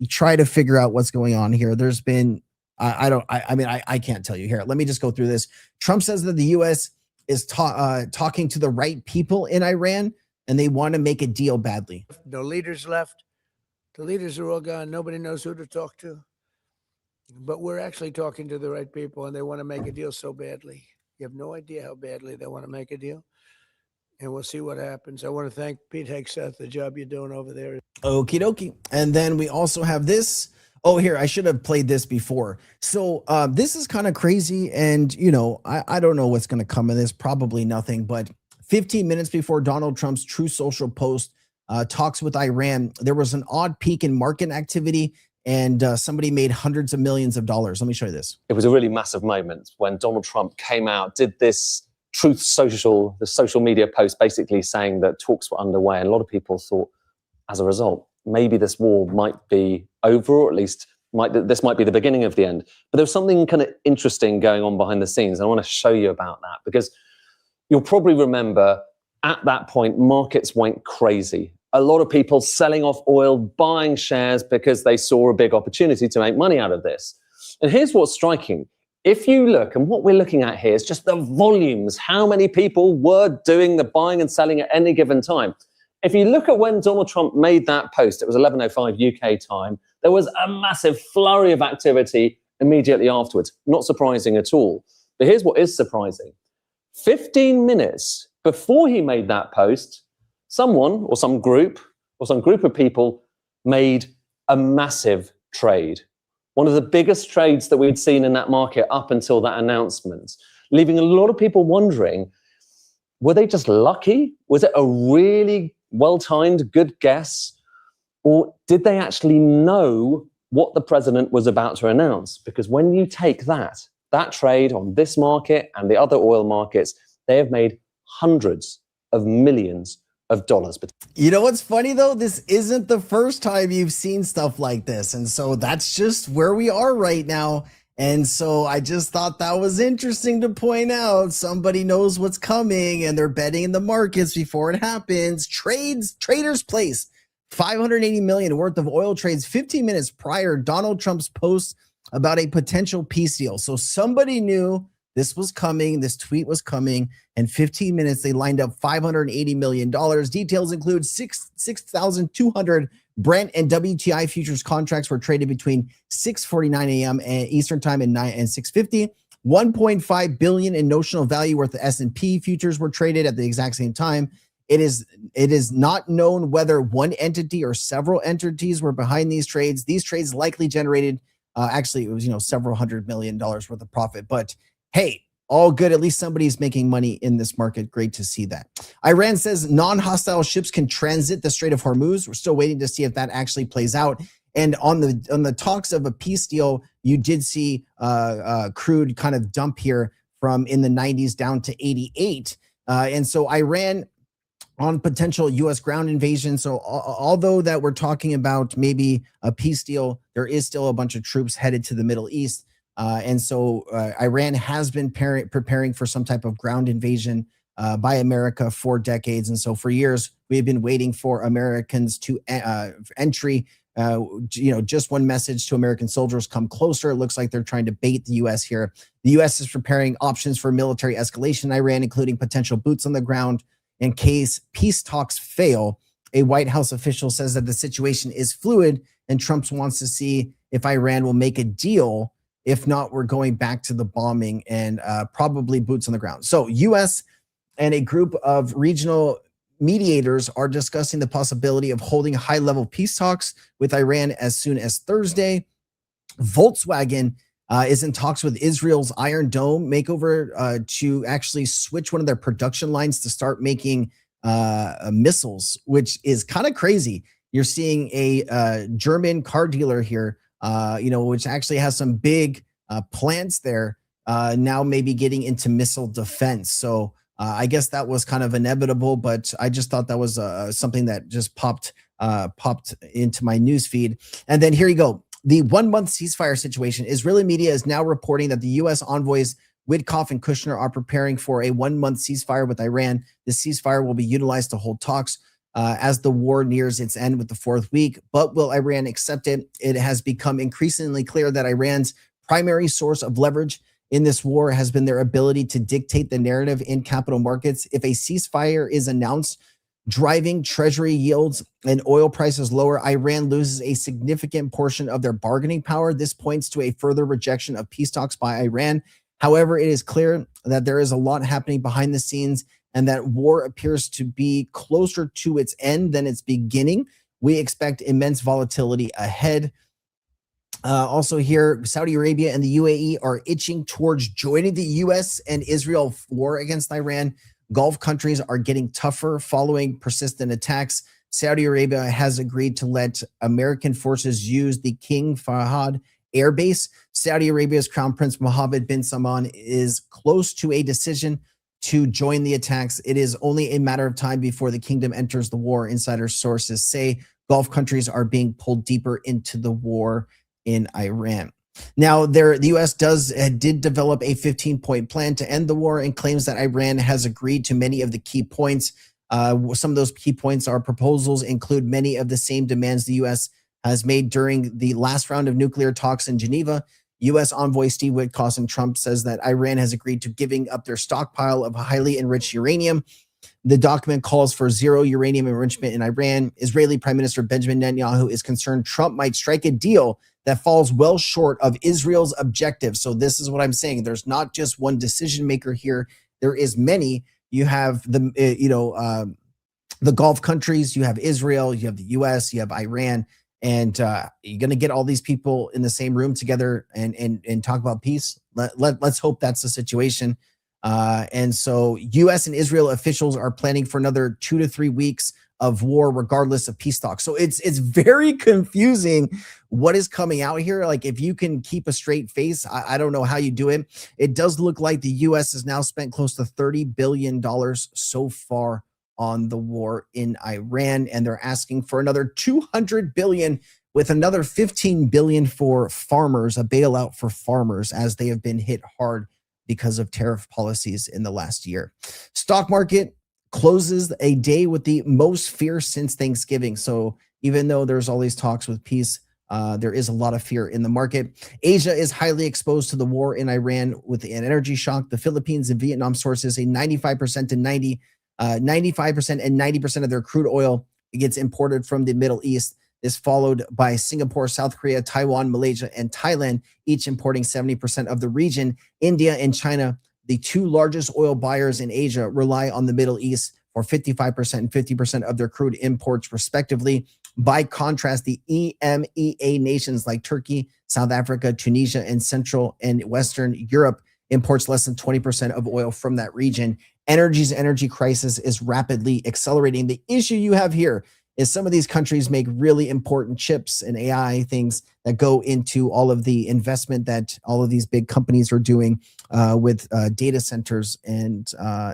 try to figure out what's going on here. There's been, I can't tell you here. Let me just go through this. Trump says that the U.S. is talking to the right people in Iran, and they want to make a deal badly. No leaders left. The leaders are all gone. Nobody knows who to talk to. But we're actually talking to the right people, and they want to make a deal so badly. You have no idea how badly they want to make a deal. And we'll see what happens. I want to thank Pete Hegseth, the job you're doing over there. Okie dokie. And then we also have this. Oh, here, I should have played this before. So this is kind of crazy. And, I don't know what's going to come of this. Probably nothing. But 15 minutes before Donald Trump's True Social post talks with Iran, there was an odd peak in market activity and somebody made hundreds of millions of dollars. Let me show you this. It was a really massive moment when Donald Trump came out, did this the social media post basically saying that talks were underway. And a lot of people thought, as a result, maybe this war might be over, or at least this might be the beginning of the end. But there was something kind of interesting going on behind the scenes. I want to show you about that because you'll probably remember at that point, markets went crazy. A lot of people selling off oil, buying shares because they saw a big opportunity to make money out of this. And here's what's striking. If you look, and what we're looking at here is just the volumes, how many people were doing the buying and selling at any given time. If you look at when Donald Trump made that post, it was 11:05 UK time, there was a massive flurry of activity immediately afterwards. Not surprising at all. But here's what is surprising. 15 minutes before he made that post, someone or some group of people made a massive trade. One of the biggest trades that we'd seen in that market up until that announcement, leaving a lot of people wondering, were they just lucky? Was it a really well-timed, good guess? Or did they actually know what the president was about to announce? Because when you take that that trade on this market and the other oil markets, they have made hundreds of millions of dollars. You know what's funny though? This isn't the first time you've seen stuff like this. And so that's just where we are right now. And so I just thought that was interesting to point out. Somebody knows what's coming and they're betting in the markets before it happens. Traders place 580 million worth of oil trades 15 minutes prior Donald Trump's post about a potential peace deal. So somebody knew this was coming, this tweet was coming, and 15 minutes they lined up $580 million. Details include 6,200 Brent and WTI futures contracts were traded between 6:49 a.m. and Eastern time and 6:50. 1.5 billion in notional value worth of S&P futures were traded at the exact same time. It is not known whether one entity or several entities were behind these trades. These trades likely generated, actually it was, several $100 million worth of profit, but hey, all good. At least somebody's making money in this market. Great to see that. Iran says non-hostile ships can transit the Strait of Hormuz. We're still waiting to see if that actually plays out. And on the talks of a peace deal, you did see crude kind of dump here from in the 90s down to 88. And so Iran on potential U.S. ground invasion. So although that we're talking about maybe a peace deal, there is still a bunch of troops headed to the Middle East. And so Iran has been preparing for some type of ground invasion by America for decades. And so for years, we have been waiting for Americans to entry. Just one message to American soldiers: come closer. It looks like they're trying to bait the U.S. here. The U.S. is preparing options for military escalation in Iran, including potential boots on the ground in case peace talks fail. A White House official says that the situation is fluid and Trump wants to see if Iran will make a deal. If not, we're going back to the bombing and probably boots on the ground. So U.S. and a group of regional mediators are discussing the possibility of holding high-level peace talks with Iran as soon as Thursday. Volkswagen is in talks with Israel's Iron Dome makeover to actually switch one of their production lines to start making missiles, which is kind of crazy. You're seeing a German car dealer here, which actually has some big plants there, now maybe getting into missile defense. So I guess that was kind of inevitable, but I just thought that was something that just popped into my news feed. And then here you go. The 1 month ceasefire situation. Israeli media is now reporting that the U.S. envoys Witkoff and Kushner are preparing for a 1 month ceasefire with Iran. This ceasefire will be utilized to hold talks as the war nears its end with the fourth week. But will Iran accept it? It has become increasingly clear that Iran's primary source of leverage in this war has been their ability to dictate the narrative in capital markets. If a ceasefire is announced, driving treasury yields and oil prices lower, Iran loses a significant portion of their bargaining power. This points to a further rejection of peace talks by Iran. However, it is clear that there is a lot happening behind the scenes and that war appears to be closer to its end than its beginning. We expect immense volatility ahead. Also here, Saudi Arabia and the UAE are itching towards joining the U.S. and Israel war against Iran. Gulf countries are getting tougher following persistent attacks. Saudi Arabia has agreed to let American forces use the King Fahd Air Base. Saudi Arabia's Crown Prince Mohammed bin Salman is close to a decision to join the attacks. It is only a matter of time before the kingdom enters the war. Insider sources say Gulf countries are being pulled deeper into the war in Iran. Now, the U.S. did develop a 15-point plan to end the war and claims that Iran has agreed to many of the key points. Some of those key points are proposals include many of the same demands the U.S. has made during the last round of nuclear talks in Geneva. U.S. envoy Steve Witkoff and Trump says that Iran has agreed to giving up their stockpile of highly enriched uranium. The document calls for zero uranium enrichment in Iran. Israeli Prime Minister Benjamin Netanyahu is concerned Trump might strike a deal that falls well short of Israel's objectives. So this is what I'm saying. There's not just one decision maker here. There is many. You have the Gulf countries, you have Israel, you have the U.S., you have Iran, and you're going to get all these people in the same room together and talk about peace. Let's hope that's the situation. And so US and Israel officials are planning for another 2 to 3 weeks of war, regardless of peace talks. So it's very confusing what is coming out here. Like, if you can keep a straight face, I don't know how you do it. It does look like the US has now spent close to $30 billion so far on the war in Iran, and they're asking for another 200 billion, with another 15 billion for farmers, a bailout for farmers, as they have been hit hard because of tariff policies in the last year. Stock market closes a day with the most fear since Thanksgiving. So even though there's all these talks with peace, there is a lot of fear in the market. Asia is highly exposed to the war in Iran with an energy shock. The Philippines and Vietnam sources a 95% and 90% of their crude oil gets imported from the Middle East. This followed by Singapore, South Korea, Taiwan, Malaysia, and Thailand, each importing 70% of the region. India and China, the two largest oil buyers in Asia, rely on the Middle East for 55% and 50% of their crude imports, respectively. By contrast, the EMEA nations like Turkey, South Africa, Tunisia, and Central and Western Europe imports less than 20% of oil from that region. Energy crisis is rapidly accelerating. The issue you have here is some of these countries make really important chips and AI things that go into all of the investment that all of these big companies are doing with data centers. And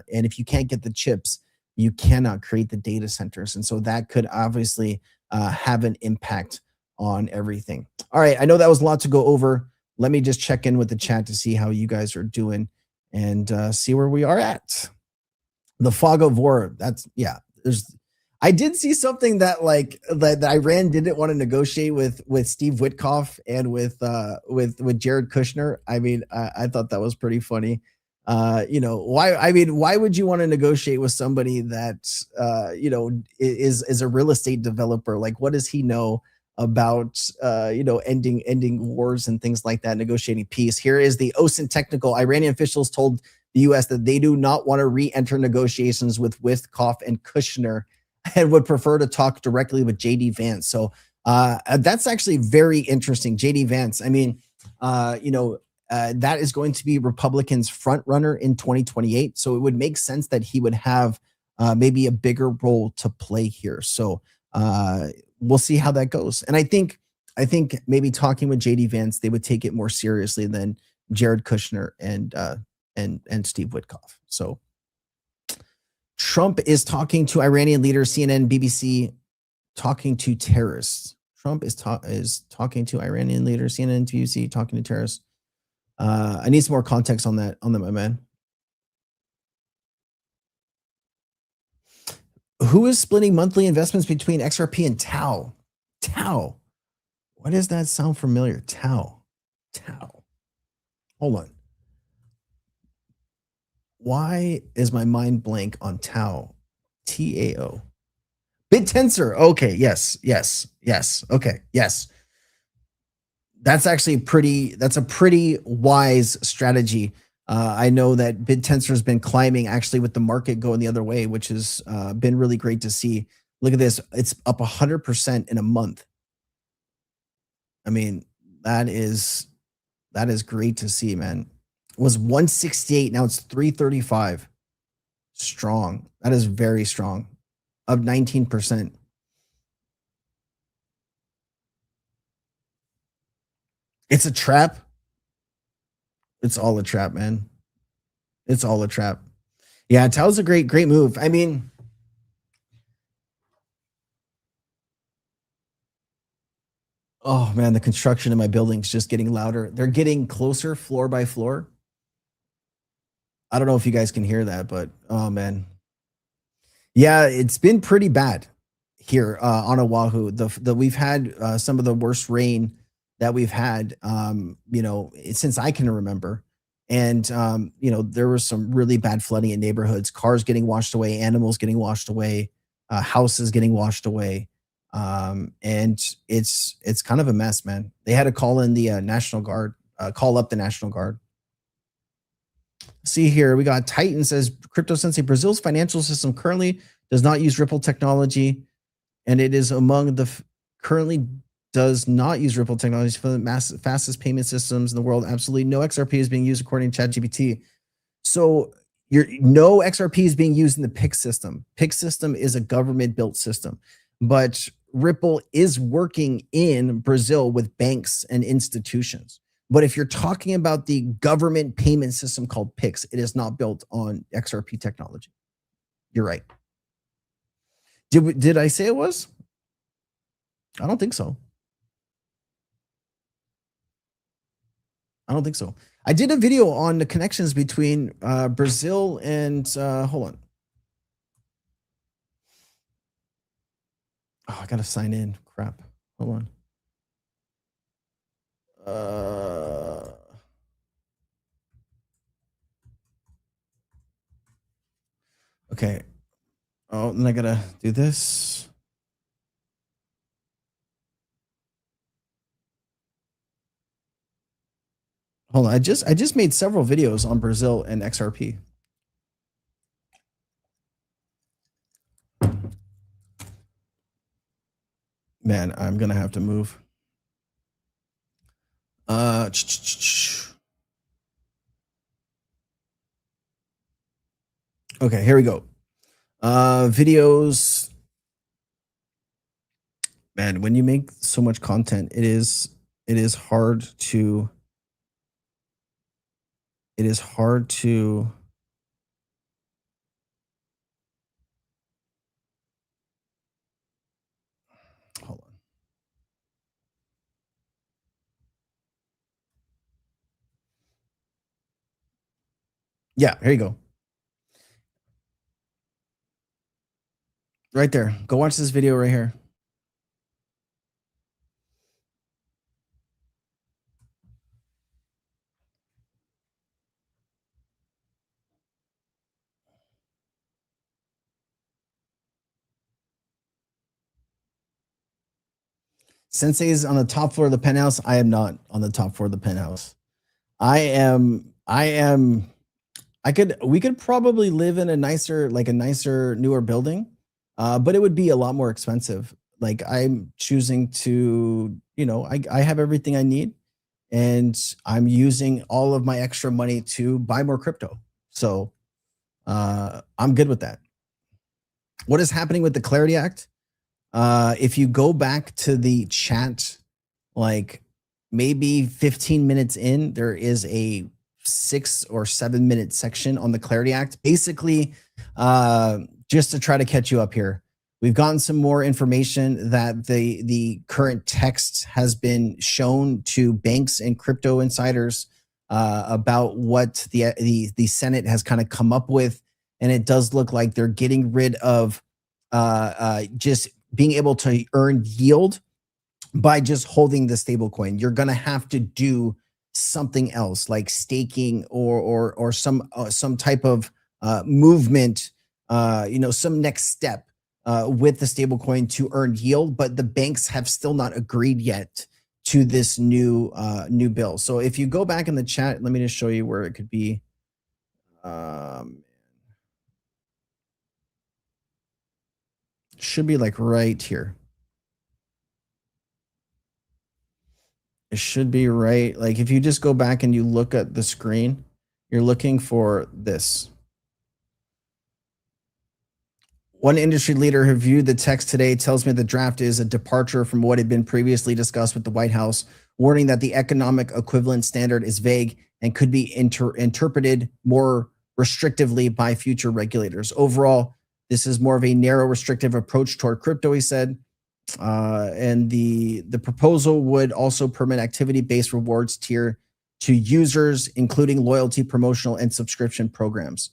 if you can't get the chips, you cannot create the data centers. And so that could obviously have an impact on everything. All right, I know that was a lot to go over. Let me just check in with the chat to see how you guys are doing and see where we are at. The fog of war, I did see something that that Iran didn't want to negotiate with Steve Witkoff and with Jared Kushner. I mean, I thought that was pretty funny. Why would you want to negotiate with somebody that is a real estate developer? Like, what does he know about ending wars and things like that, negotiating peace? Here is the OSINT technical. Iranian officials told the US that they do not want to re-enter negotiations with Witkoff and Kushner, and would prefer to talk directly with JD Vance. So that's actually very interesting. JD Vance, I mean, that is going to be Republicans' front runner in 2028. So it would make sense that he would have maybe a bigger role to play here. So we'll see how that goes. And I think maybe talking with JD Vance, they would take it more seriously than Jared Kushner and Steve Witkoff. So Trump is talking to Iranian leaders, CNN, BBC, talking to terrorists. Trump is talking to Iranian leaders, CNN, BBC, talking to terrorists. I need some more context on that, my man. Who is splitting monthly investments between XRP and Tau? Tau. Why does that sound familiar? Tau. Hold on. Why is my mind blank on Tau? TAO. BitTensor. Okay. Yes. Okay. Yes. That's actually that's a pretty wise strategy. I know that BitTensor has been climbing actually with the market going the other way, which has been really great to see. Look at this. It's up 100% in a month. I mean, that is great to see, man. It was 168. Now it's 335. Strong. That is very strong. Up 19%. It's a trap. It's all a trap, man. It's all a trap. Yeah, Tau's a great move. I mean, oh man, the construction in my building's just getting louder. They're getting closer floor by floor. I don't know if you guys can hear that, but oh man. Yeah, it's been pretty bad here on Oahu. We've had some of the worst rain that we've had, since I can remember. And, there was some really bad flooding in neighborhoods, cars getting washed away, animals getting washed away, houses getting washed away. And it's kind of a mess, man. They had to call in the National Guard, call up the National Guard. See here, we got Titan says, Crypto Sensei, Brazil's financial system currently does not use Ripple technology, and it is among the currently does not use Ripple technology for the fastest payment systems in the world. Absolutely no XRP is being used according to ChatGPT. So no XRP is being used in the PIX system. PIX system is a government built system, but Ripple is working in Brazil with banks and institutions. But if you're talking about the government payment system called PIX, it is not built on XRP technology. You're right. Did I say it was? I don't think so. I don't think so. I did a video on the connections between Brazil and hold on. Oh, I gotta sign in. Crap. Hold on. Okay. Oh, and I gotta do this. Hold on. I just made several videos on Brazil and XRP. Man, I'm gonna have to move. Okay, here we go. Videos. Man, when you make so much content, it is hard to hold on. Yeah, here you go. Right there. Go watch this video right here. Sensei is on the top floor of the penthouse. I am not on the top floor of the penthouse. We could probably live in a nicer, newer building, but it would be a lot more expensive. Like I'm choosing to, I have everything I need and I'm using all of my extra money to buy more crypto. So I'm good with that. What is happening with the Clarity Act? If you go back to the chat, like maybe 15 minutes in, there is a 6 or 7 minute section on the Clarity Act. Basically, just to try to catch you up here, we've gotten some more information that the current text has been shown to banks and crypto insiders about what the Senate has kind of come up with, and it does look like they're getting rid of just being able to earn yield by just holding the stablecoin. You're going to have to do something else like staking or some type of movement, some next step with the stablecoin to earn yield. But the banks have still not agreed yet to this new bill. So if you go back in the chat, let me just show you where it could be. Should be like right here. It should be right. Like if you just go back and you look at the screen, you're looking for this. One industry leader who viewed the text today tells me the draft is a departure from what had been previously discussed with the White House, warning that the economic equivalent standard is vague and could be interpreted more restrictively by future regulators. Overall, this is more of a narrow, restrictive approach toward crypto, he said. And the proposal would also permit activity-based rewards tier to users, including loyalty, promotional, and subscription programs.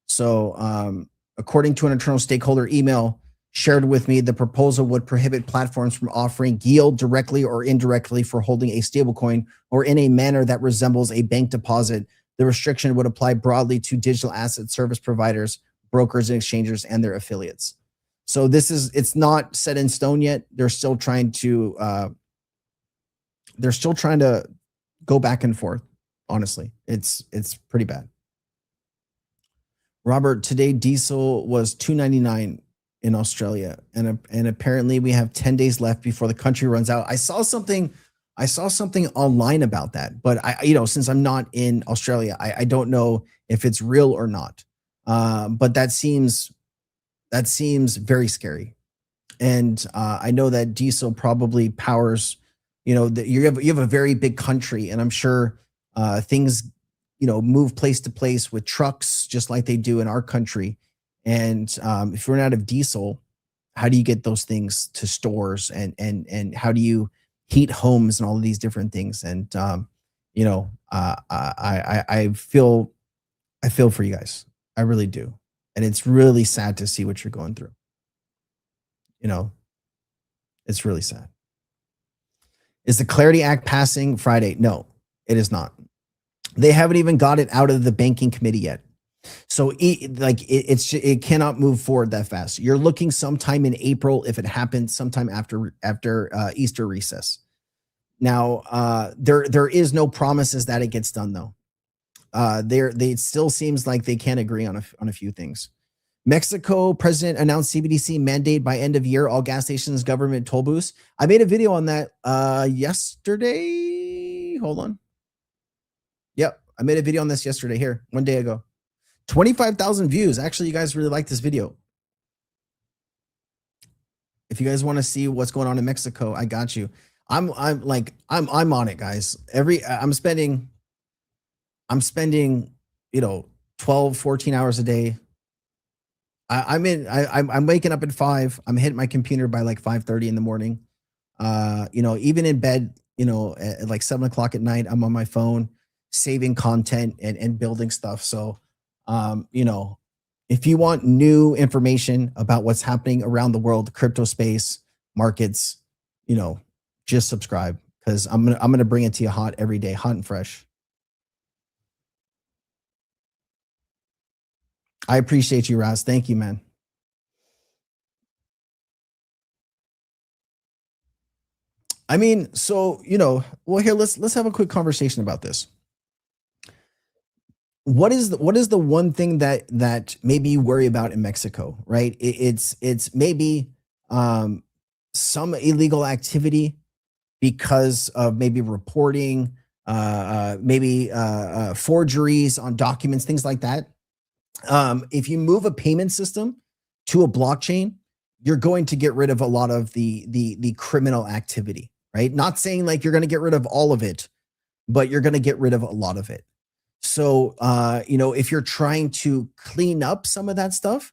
So according to an internal stakeholder email shared with me, the proposal would prohibit platforms from offering yield directly or indirectly for holding a stablecoin or in a manner that resembles a bank deposit. The restriction would apply broadly to digital asset service providers, brokers and exchangers, and their affiliates. So it's not set in stone yet. They're still trying to go back and forth. Honestly, it's pretty bad. Robert, today diesel was $2.99 in Australia, and apparently we have 10 days left before the country runs out. I saw something online about that, but since I'm not in Australia, I don't know if it's real or not. But that seems very scary. And I know that diesel probably powers, you have a very big country, and I'm sure things, move place to place with trucks, just like they do in our country. And if we're out of diesel, how do you get those things to stores, and how do you heat homes and all of these different things? And I feel for you guys. I really do. And it's really sad to see what you're going through. It's really sad. Is the Clarity Act passing Friday? No, it is not. They haven't even got it out of the banking committee yet. So it cannot move forward that fast. You're looking sometime in April, if it happens, sometime after Easter recess. Now, there is no promises that it gets done though. It still seems like they can't agree on a few things. Mexico president announced CBDC mandate by end of year, all gas stations, government toll booths. I made a video on that yesterday. Hold on. Yep, I made a video on this yesterday here, 1 day ago. 25,000 views. Actually, you guys really like this video. If you guys want to see what's going on in Mexico, I got you. I'm on it, guys. I'm spending 12, 14 hours a day. I'm waking up at 5. I'm hitting my computer by like 5:30 in the morning. Even in bed, at like 7 o'clock at night, I'm on my phone saving content and building stuff. So, if you want new information about what's happening around the world, crypto space, markets, just subscribe, because I'm gonna bring it to you hot every day, hot and fresh. I appreciate you, Raz. Thank you, man. I mean, so, well, here, let's have a quick conversation about this. What is the one thing that maybe you worry about in Mexico, right? It's maybe some illegal activity because of maybe reporting, maybe forgeries on documents, things like that. If you move a payment system to a blockchain, you're going to get rid of a lot of the criminal activity, right? Not saying like you're going to get rid of all of it, but you're going to get rid of a lot of it. So, if you're trying to clean up some of that stuff,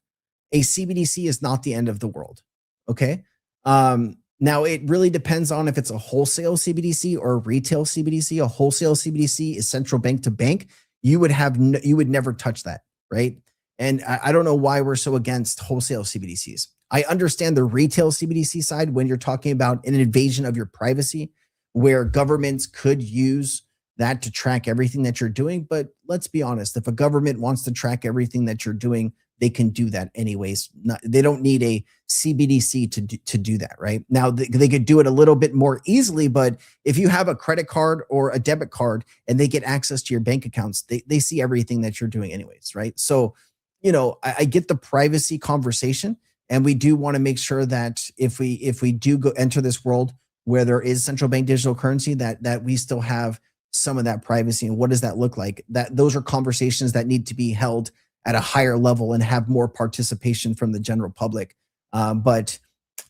a CBDC is not the end of the world. Okay. Now it really depends on if it's a wholesale CBDC or a retail CBDC. A wholesale CBDC is central bank to bank. You would never touch that. Right. And I don't know why we're so against wholesale CBDCs. I understand the retail CBDC side when you're talking about an invasion of your privacy, where governments could use that to track everything that you're doing. But let's be honest, if a government wants to track everything that you're doing, they can do that anyways. They don't need a CBDC to do that, right? Now, they could do it a little bit more easily, but if you have a credit card or a debit card and they get access to your bank accounts, they see everything that you're doing anyways, right? So, I get the privacy conversation, and we do want to make sure that if we do go enter this world where there is central bank digital currency, that we still have some of that privacy. And what does that look like? Those are conversations that need to be held at a higher level and have more participation from the general public. But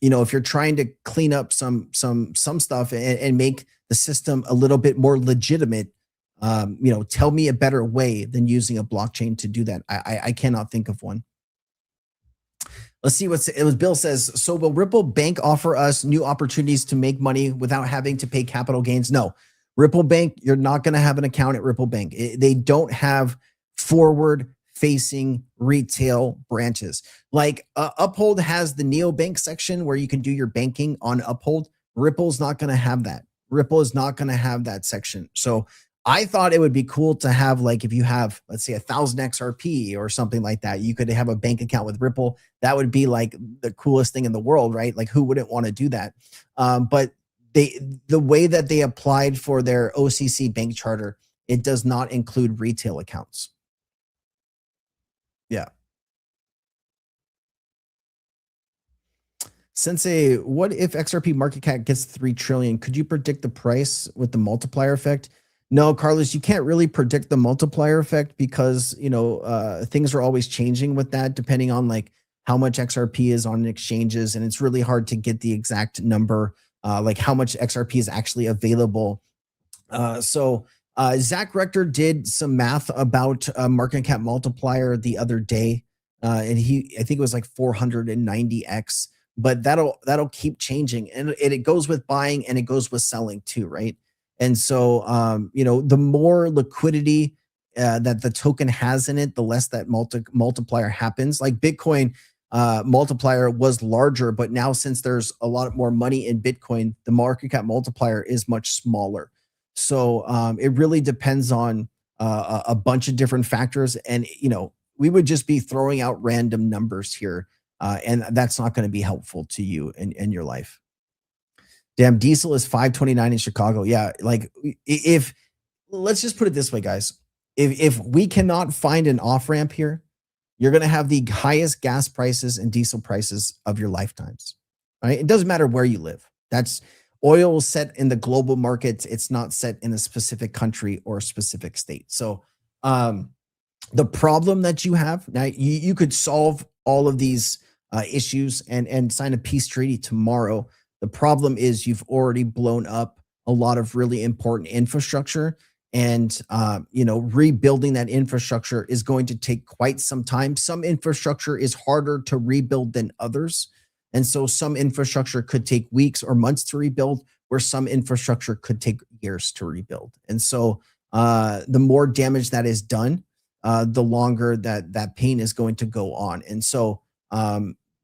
if you're trying to clean up some stuff and make the system a little bit more legitimate, tell me a better way than using a blockchain to do that. I cannot think of one. Let's see Bill says. So will Ripple Bank offer us new opportunities to make money without having to pay capital gains? No. Ripple Bank, you're not going to have an account at Ripple Bank. They don't have forward-facing retail branches. Like Uphold has the neobank section where you can do your banking on Uphold. Ripple's not going to have that. Ripple is not going to have that section. So I thought it would be cool to have, like, if you have, let's say, 1,000 XRP or something like that, you could have a bank account with Ripple. That would be like the coolest thing in the world, right? Like, who wouldn't want to do that? But the way that they applied for their OCC bank charter, it does not include retail accounts. Yeah. Sensei, what if XRP market cap gets 3 trillion? Could you predict the price with the multiplier effect? No, Carlos, you can't really predict the multiplier effect because, you know, things are always changing with that, depending on like how much XRP is on exchanges. And it's really hard to get the exact number, like how much XRP is actually available. Zach Rector did some math about market cap multiplier the other day. And I think it was like 490x, but that'll keep changing. And it goes with buying and it goes with selling too, right? And so, you know, the more liquidity that the token has in it, the less that multiplier happens. Like Bitcoin multiplier was larger, but now since there's a lot more money in Bitcoin, the market cap multiplier is much smaller. So it really depends on a bunch of different factors. And, you know, we would just be throwing out random numbers here. And that's not going to be helpful to you in your life. Damn, diesel is 529 in Chicago. Yeah, like if let's just put it this way, guys. If we cannot find an off-ramp here, you're going to have the highest gas prices and diesel prices of your lifetimes. Right? It doesn't matter where you live. That's oil set in the global markets. It's not set in a specific country or a specific state. So the problem that you have now, you could solve all of these issues and sign a peace treaty tomorrow. The problem is you've already blown up a lot of really important infrastructure, and you know, rebuilding that infrastructure is going to take quite some time. Some infrastructure is harder to rebuild than others, and so some infrastructure could take weeks or months to rebuild, where some infrastructure could take years to rebuild. And so the more damage that is done, the longer that pain is going to go on. And so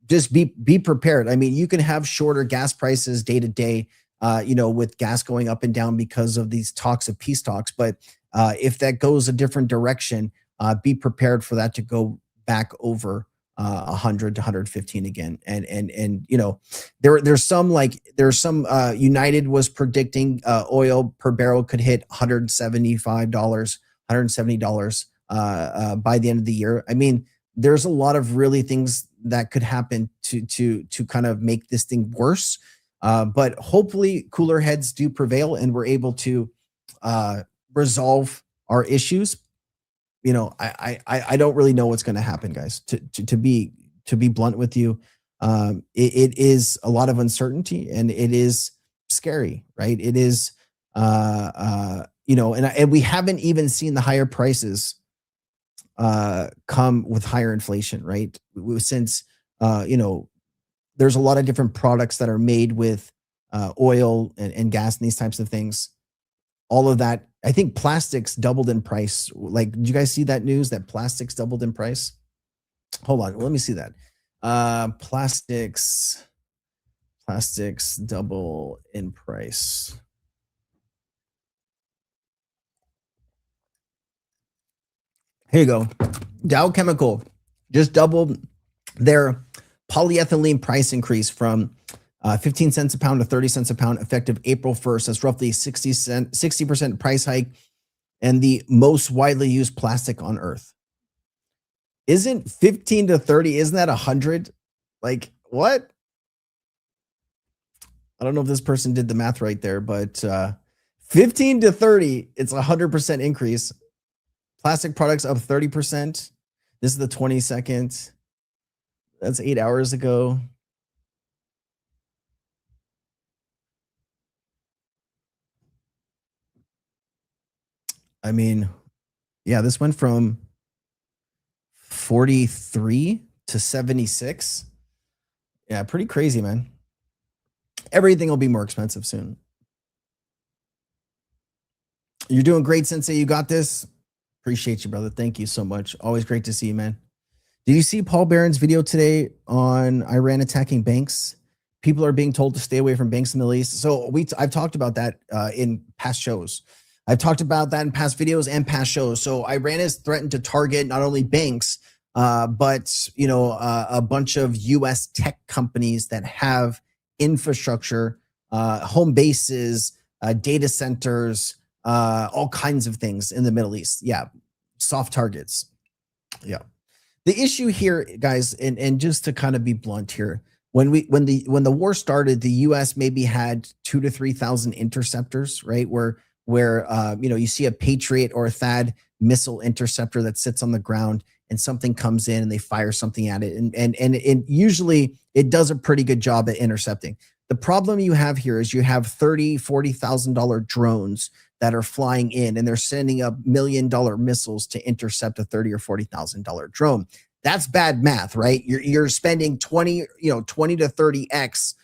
just be prepared. I mean, you can have shorter gas prices day to day, you know, with gas going up and down because of these talks of peace talks. But if that goes a different direction, be prepared for that to go back over 100 to 115 again. And you know, there's some United was predicting oil per barrel could hit $175, $170 by the end of the year. I mean, there's a lot of really things that could happen to kind of make this thing worse. But hopefully cooler heads do prevail and we're able to resolve our issues. You know, I don't really know what's going to happen, guys. To be blunt with you, it is a lot of uncertainty and it is scary, right? It is, you know, and we haven't even seen the higher prices come with higher inflation, right? Since you know, there's a lot of different products that are made with oil and gas and these types of things. All of that, I think plastics doubled in price. Like, did you guys see that news that plastics doubled in price? Hold on, let me see that. Plastics double in price. Here you go. Dow Chemical just doubled their polyethylene price increase from 15 cents a pound to 30 cents a pound effective April 1st. That's roughly 60% price hike and the most widely used plastic on earth. Isn't 15 to 30, isn't that 100? Like, what? I don't know if this person did the math right there, but 15 to 30, it's a 100% increase. Plastic products up 30%. This is the 22nd. That's 8 hours ago. I mean, yeah, this went from 43 to 76. Yeah, pretty crazy, man. Everything will be more expensive soon. You're doing great, Sensei. You got this. Appreciate you, brother. Thank you so much. Always great to see you, man. Did you see Paul Barron's video today on Iran attacking banks? People are being told to stay away from banks in the Middle East. So I've talked about that in past shows. I've talked about that in past videos and past shows. So Iran has threatened to target not only banks, but you know, a bunch of U.S. tech companies that have infrastructure, home bases, data centers, all kinds of things in the Middle East. Yeah, soft targets. Yeah. The issue here, guys, and just to kind of be blunt here, when the war started, the U.S. maybe had 2,000 to 3,000 interceptors, right? Where where you see a Patriot or a THAAD missile interceptor that sits on the ground, and something comes in and they fire something at it, and usually it does a pretty good job at intercepting. The problem you have here is you have $30,000-$40,000 drones that are flying in, and they're sending up $1 million missiles to intercept a $30,000 or $40,000 drone. That's bad math, right? You're spending 20 to 30x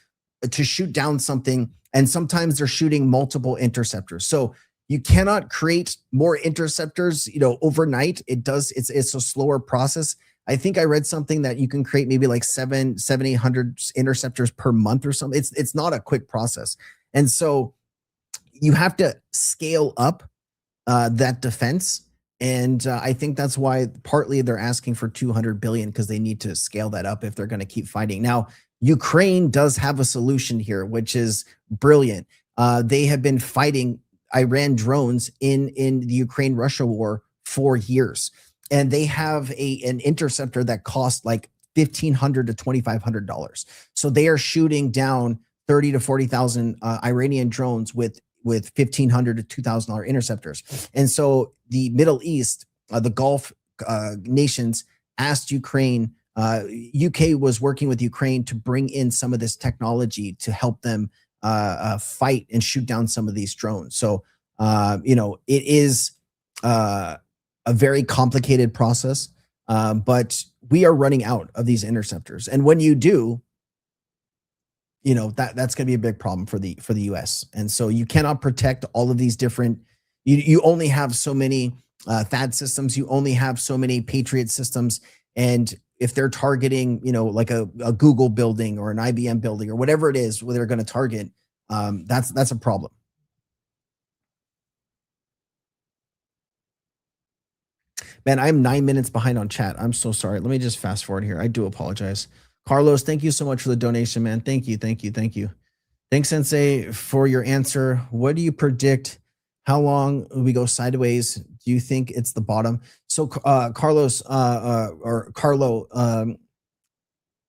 to shoot down something, and sometimes they're shooting multiple interceptors. So you cannot create more interceptors, overnight. It's a slower process. I think I read something that you can create maybe like 800 interceptors per month or something. It's not a quick process. And so you have to scale up that defense. And I think that's why partly they're asking for 200 billion, because they need to scale that up if they're going to keep fighting. Now, Ukraine does have a solution here, which is brilliant. They have been fighting Iran drones in the Ukraine-Russia war for years. And they have an interceptor that costs like $1,500 to $2,500. So they are shooting down 30 to 40,000 Iranian drones with $1,500 to $2,000 interceptors. And so the Middle East, the Gulf nations asked Ukraine, UK was working with Ukraine to bring in some of this technology to help them fight and shoot down some of these drones. So, it is a very complicated process, but we are running out of these interceptors. And when you do, that's going to be a big problem for the US. And so you cannot protect all of these different, you only have so many THAAD systems, you only have so many Patriot systems. And if they're targeting, like a Google building or an IBM building or whatever it is where they're going to target, that's a problem. Man, I'm 9 minutes behind on chat. I'm so sorry. Let me just fast forward here. I do apologize. Carlos, thank you so much for the donation, man. Thank you. Thanks, Sensei, for your answer. What do you predict? How long will we go sideways? Do you think it's the bottom? So, Carlos, or Carlo,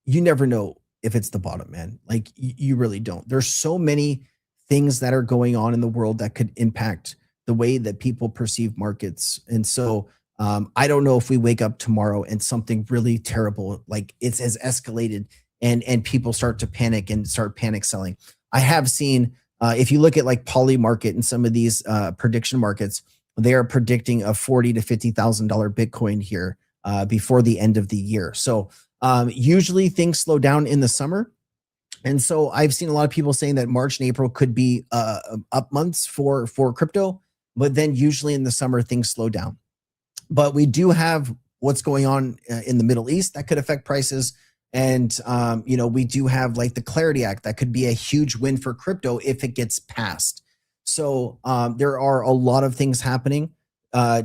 you never know if it's the bottom, man. Like, you really don't. There's so many things that are going on in the world that could impact the way that people perceive markets. And so, I don't know if we wake up tomorrow and something really terrible, like it's has escalated and people start to panic and start panic selling. I have seen, if you look at like Polymarket and some of these prediction markets, they are predicting a $40,000 to $50,000 Bitcoin here before the end of the year. So usually things slow down in the summer. And so I've seen a lot of people saying that March and April could be up months for crypto, but then usually in the summer things slow down. But we do have what's going on in the Middle East that could affect prices. And, we do have like the Clarity Act that could be a huge win for crypto if it gets passed. So there are a lot of things happening.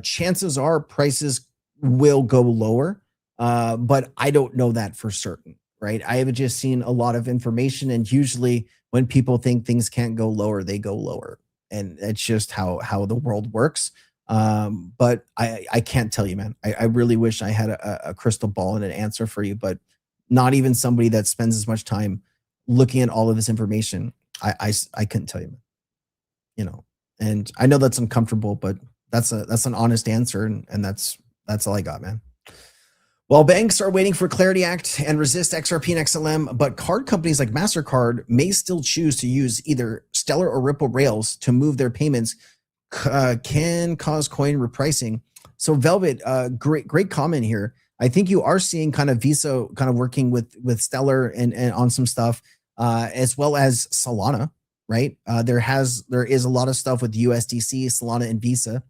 Chances are prices will go lower, but I don't know that for certain, right? I have just seen a lot of information, and usually when people think things can't go lower, they go lower. And it's just how the world works. But I can't tell you, man. I really wish I had a crystal ball and an answer for you, but not even somebody that spends as much time looking at all of this information. I couldn't tell you, and I know that's uncomfortable, but that's an honest answer. And that's all I got, man. Well, banks are waiting for Clarity Act and resist XRP and XLM, but card companies like MasterCard may still choose to use either Stellar or Ripple rails to move their payments, can cause coin repricing. So Velvet, great comment here. I think you are seeing kind of Visa kind of working with Stellar and on some stuff, as well as Solana, right? There is a lot of stuff with USDC, Solana, and Visa.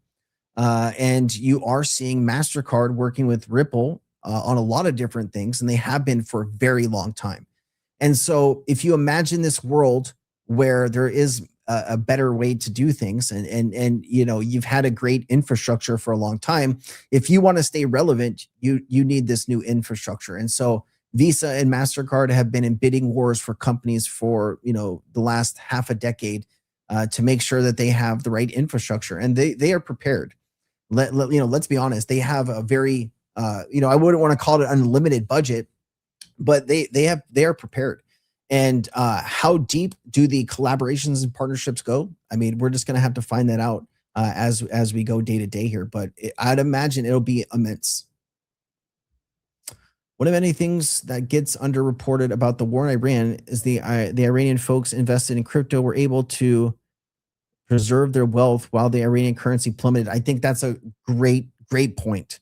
And you are seeing MasterCard working with Ripple on a lot of different things, and they have been for a very long time. And so if you imagine this world where there is a better way to do things, and you've had a great infrastructure for a long time, if you want to stay relevant, you need this new infrastructure. And so Visa and MasterCard have been in bidding wars for companies for the last half a decade to make sure that they have the right infrastructure, and they are prepared. Let's be honest, they have a very I wouldn't want to call it an unlimited budget, but they are prepared. And how deep do the collaborations and partnerships go? I mean, we're just going to have to find that out as we go day to day here. But I'd imagine it'll be immense. One of many things that gets underreported about the war in Iran is the Iranian folks invested in crypto were able to preserve their wealth while the Iranian currency plummeted. I think that's a great point.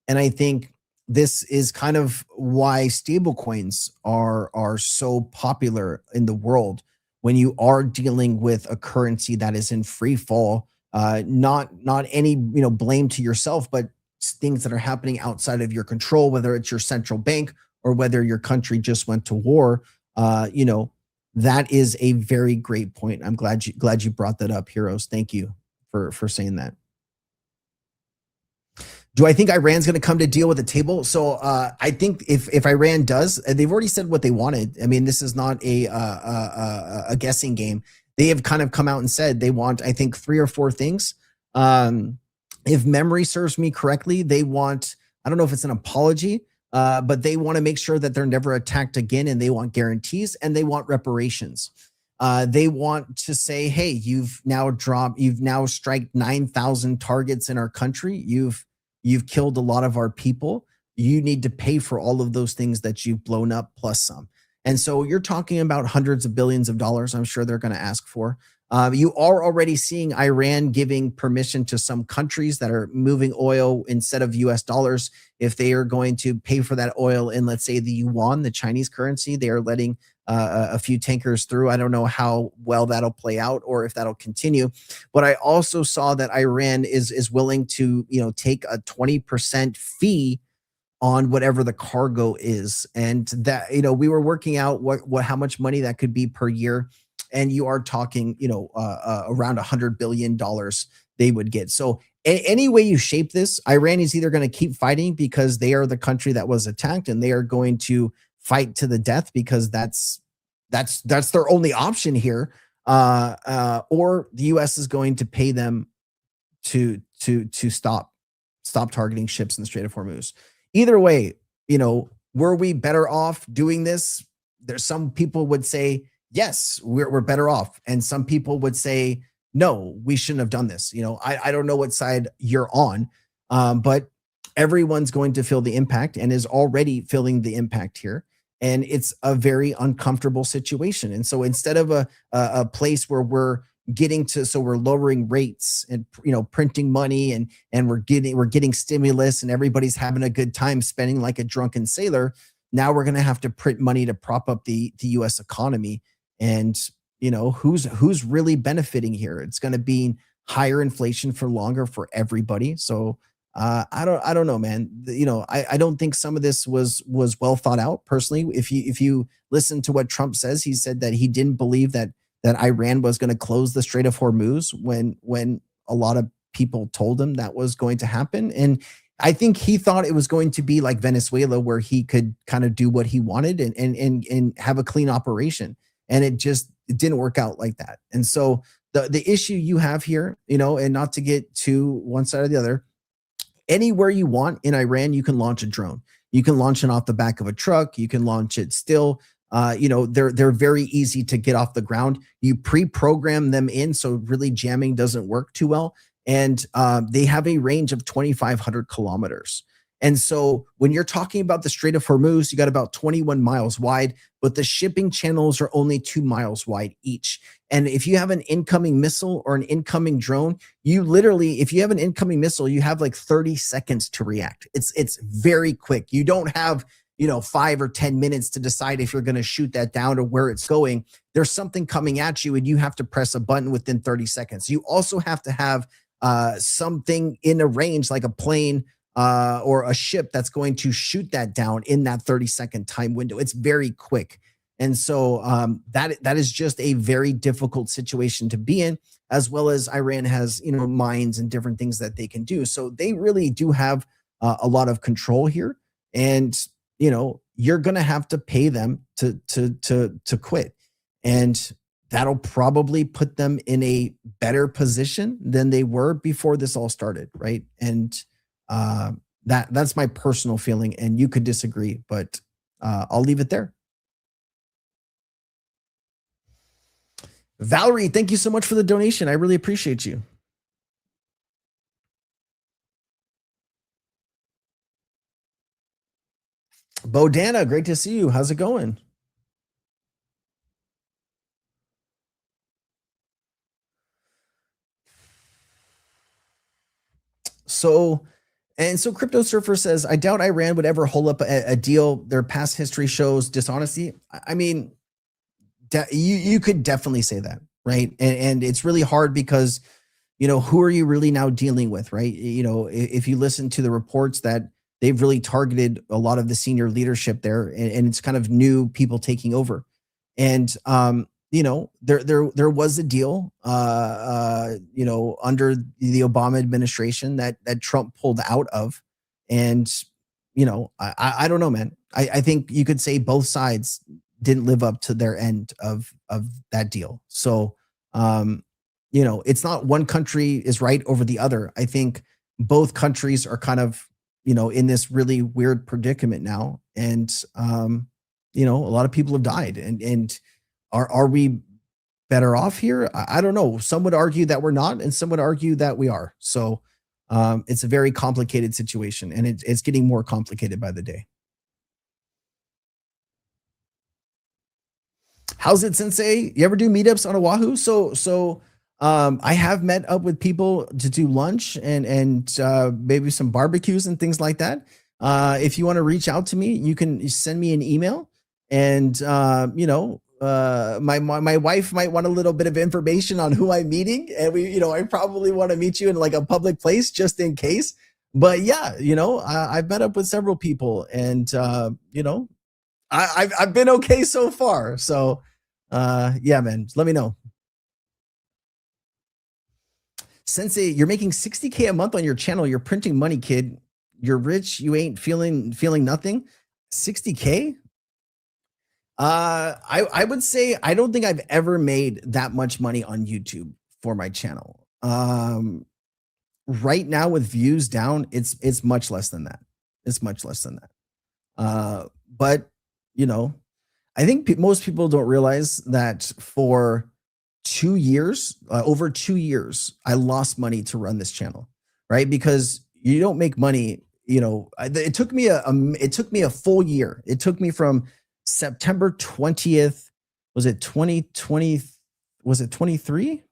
And I think this is kind of why stablecoins are so popular in the world when you are dealing with a currency that is in free fall. Not any blame to yourself, but things that are happening outside of your control, whether it's your central bank or whether your country just went to war. That is a very great point. I'm glad you brought that up, Heroes. Thank you for saying that. Do I think Iran's going to come to deal with the table? So I think if Iran does, they've already said what they wanted. I mean, this is not a guessing game. They have kind of come out and said they want, I think, 3 or 4 things. If memory serves me correctly, they want, I don't know if it's an apology, but they want to make sure that they're never attacked again, and they want guarantees, and they want reparations. They want to say, hey, you've now striked 9,000 targets in our country. You've killed a lot of our people. You need to pay for all of those things that you've blown up plus some. And so you're talking about hundreds of billions of dollars, I'm sure they're going to ask for. You are already seeing Iran giving permission to some countries that are moving oil instead of US dollars. If they are going to pay for that oil in, let's say, the yuan, the Chinese currency, they are letting a few tankers through. I don't know how well that'll play out or if that'll continue. But I also saw that Iran is willing to, take a 20% fee on whatever the cargo is. And that, we were working out how much money that could be per year. And you are talking, around $100 billion they would get. So any way you shape this, Iran is either going to keep fighting because they are the country that was attacked, and they are going to fight to the death because that's their only option here, or the U.S. is going to pay them to stop targeting ships in the Strait of Hormuz. Either way, were we better off doing this? There's some people would say, yes, we're better off. And some people would say, no, we shouldn't have done this. I don't know what side you're on, but everyone's going to feel the impact and is already feeling the impact here. And it's a very uncomfortable situation. And so instead of a place where we're lowering rates and, printing money and we're getting stimulus and everybody's having a good time spending like a drunken sailor. Now we're going to have to print money to prop up the US economy. And, who's really benefiting here? It's going to be higher inflation for longer for everybody. So I don't know, man. I don't think some of this was well thought out personally. If you listen to what Trump says, he said that he didn't believe that Iran was going to close the Strait of Hormuz when a lot of people told him that was going to happen. And I think he thought it was going to be like Venezuela, where he could kind of do what he wanted and have a clean operation. And it didn't work out like that. And so the issue you have here, and not to get to one side or the other, anywhere you want in Iran, you can launch a drone. You can launch it off the back of a truck. You can launch it still. They're very easy to get off the ground. You pre-program them in, so really jamming doesn't work too well. And they have a range of 2,500 kilometers. And so when you're talking about the Strait of Hormuz, you got about 21 miles wide, but the shipping channels are only 2 miles wide each. And if you have an incoming missile or an incoming drone, if you have an incoming missile, you have like 30 seconds to react. It's very quick. You don't have 5 or 10 minutes to decide if you're going to shoot that down or where it's going. There's something coming at you and you have to press a button within 30 seconds. You also have to have something in a range like a plane or a ship that's going to shoot that down in that 30-second time window. It's very quick. And so that is just a very difficult situation to be in, as well as Iran has, mines and different things that they can do. So they really do have a lot of control here. And you're going to have to pay them to quit. And that'll probably put them in a better position than they were before this all started, right? And that's my personal feeling, and you could disagree, but I'll leave it there. Valerie, thank you so much for the donation. I really appreciate you. Bodana, great to see you. How's it going? So Crypto Surfer says, I doubt Iran would ever hold up a deal. Their past history shows dishonesty. I mean, you could definitely say that, right? And it's really hard because, who are you really now dealing with, right? If you listen to the reports that they've really targeted a lot of the senior leadership there, and it's kind of new people taking over. And there was a deal under the Obama administration that Trump pulled out of. And I don't know, man. I think you could say both sides didn't live up to their end of that deal. So it's not one country is right over the other. I think both countries are kind of in this really weird predicament now. And a lot of people have died. And are we better off here? I don't know. Some would argue that we're not, and some would argue that we are. So it's a very complicated situation, and it's getting more complicated by the day. How's it, Sensei? You ever do meetups on Oahu? So I have met up with people to do lunch and maybe some barbecues and things like that. If you want to reach out to me, you can send me an email, and my wife might want a little bit of information on who I'm meeting, and I probably want to meet you in like a public place just in case. But yeah, I've met up with several people, and I've been okay so far. So yeah, man, let me know. Sensei, you're making 60K a month on your channel. You're printing money, kid. You're rich. You ain't feeling nothing. 60K? I would say I don't think I've ever made that much money on YouTube for my channel. Right now with views down, it's much less than that. It's much less than that. But I think most people don't realize that for 2 years, over 2 years, I lost money to run this channel, right? Because you don't make money. It took me a full year. It took me from September 20th. Was it 2020? Was it 23?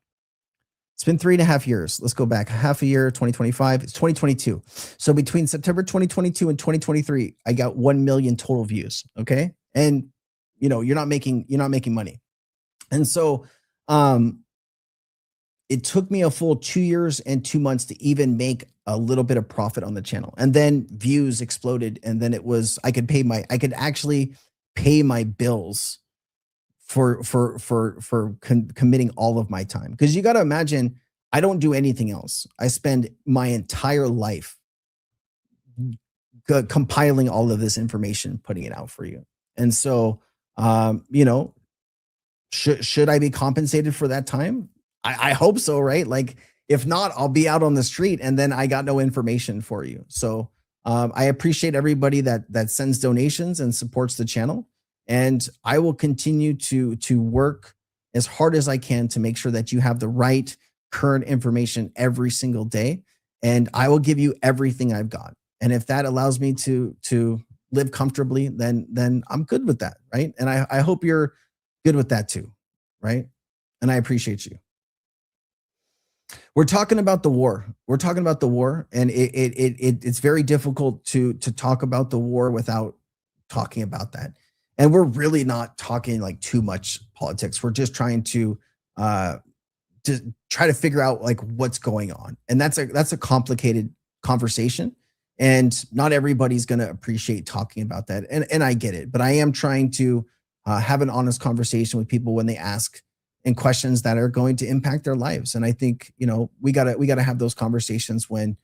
It's been 3.5 years. Let's go back half a year, 2025. It's 2022. So between September 2022 and 2023, I got 1 million total views. Okay. And you're not making money. And so it took me a full 2 years and 2 months to even make a little bit of profit on the channel. And then views exploded. And then I could actually pay my bills for committing all of my time. Because you got to imagine, I don't do anything else. I spend my entire life compiling all of this information, putting it out for you. And so, should I be compensated for that time? I hope so, right? Like, if not, I'll be out on the street and then I got no information for you. So I appreciate everybody that sends donations and supports the channel. And I will continue to work as hard as I can to make sure that you have the right current information every single day. And I will give you everything I've got. And if that allows me to live comfortably, then I'm good with that, right? And I hope you're good with that too, right? And I appreciate you. We're talking about the war. We're talking about the war, and it's very difficult to talk about the war without talking about that. And we're really not talking like too much politics. We're just trying to try to figure out like what's going on, and that's a complicated conversation. And not everybody's going to appreciate talking about that, and I get it. But I am trying to have an honest conversation with people when they ask and questions that are going to impact their lives. And I think, we gotta have those conversations when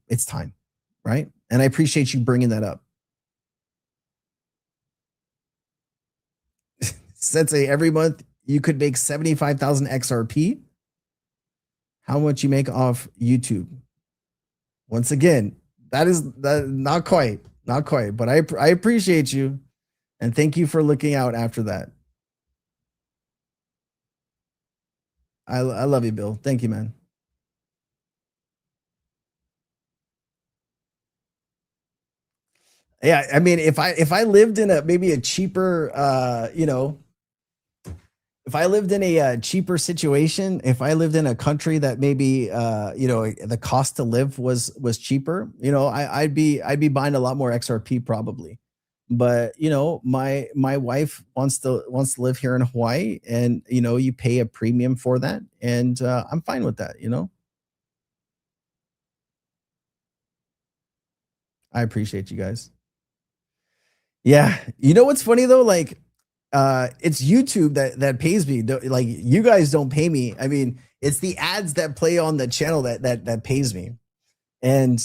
it's time, right? And I appreciate you bringing that up. Sensei, every month you could make 75,000 XRP. How much you make off YouTube? Once again, that not quite, but I appreciate you. And thank you for looking out after that. I love you, Bill. Thank you, man. Yeah, I mean, if I lived in maybe a cheaper, if I lived in a cheaper situation, if I lived in a country that maybe the cost to live was cheaper, I'd be buying a lot more XRP probably. But my wife wants to live here in Hawaii, and you pay a premium for that, and I'm fine with that. I appreciate you guys. Yeah, what's funny though, like it's YouTube that pays me. Like, you guys don't pay me. I mean, it's the ads that play on the channel that pays me. And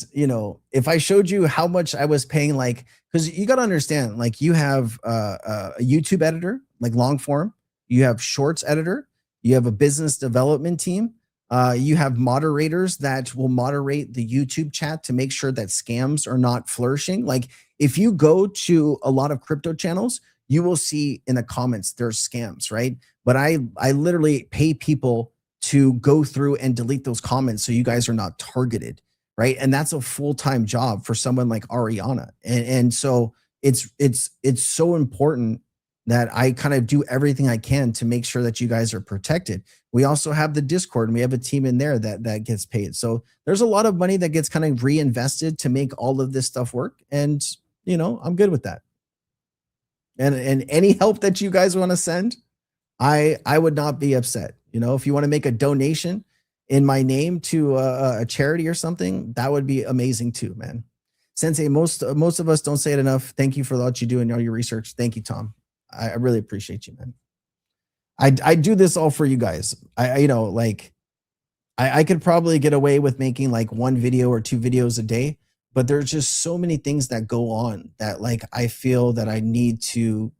if I showed you how much I was paying, like, because you got to understand, like, you have a YouTube editor, like long form, you have shorts editor, you have a business development team, you have moderators that will moderate the YouTube chat to make sure that scams are not flourishing. Like, if you go to a lot of crypto channels, you will see in the comments there's scams, right? But I literally pay people to go through and delete those comments so you guys are not targeted, right? And that's a full-time job for someone like Ariana. And so it's so important that I kind of do everything I can to make sure that you guys are protected. We also have the Discord, and we have a team in there that gets paid. So there's a lot of money that gets kind of reinvested to make all of this stuff work. And I'm good with that. And any help that you guys want to send, I would not be upset. If you want to make a donation in my name to a charity or something, that would be amazing too, man. Sensei, most of us don't say it enough. Thank you for what you do and all your research. Thank you, Tom. I really appreciate you, man. I do this all for you guys. I could probably get away with making like 1 video or 2 videos a day, but there's just so many things that go on that, like, I feel that I need to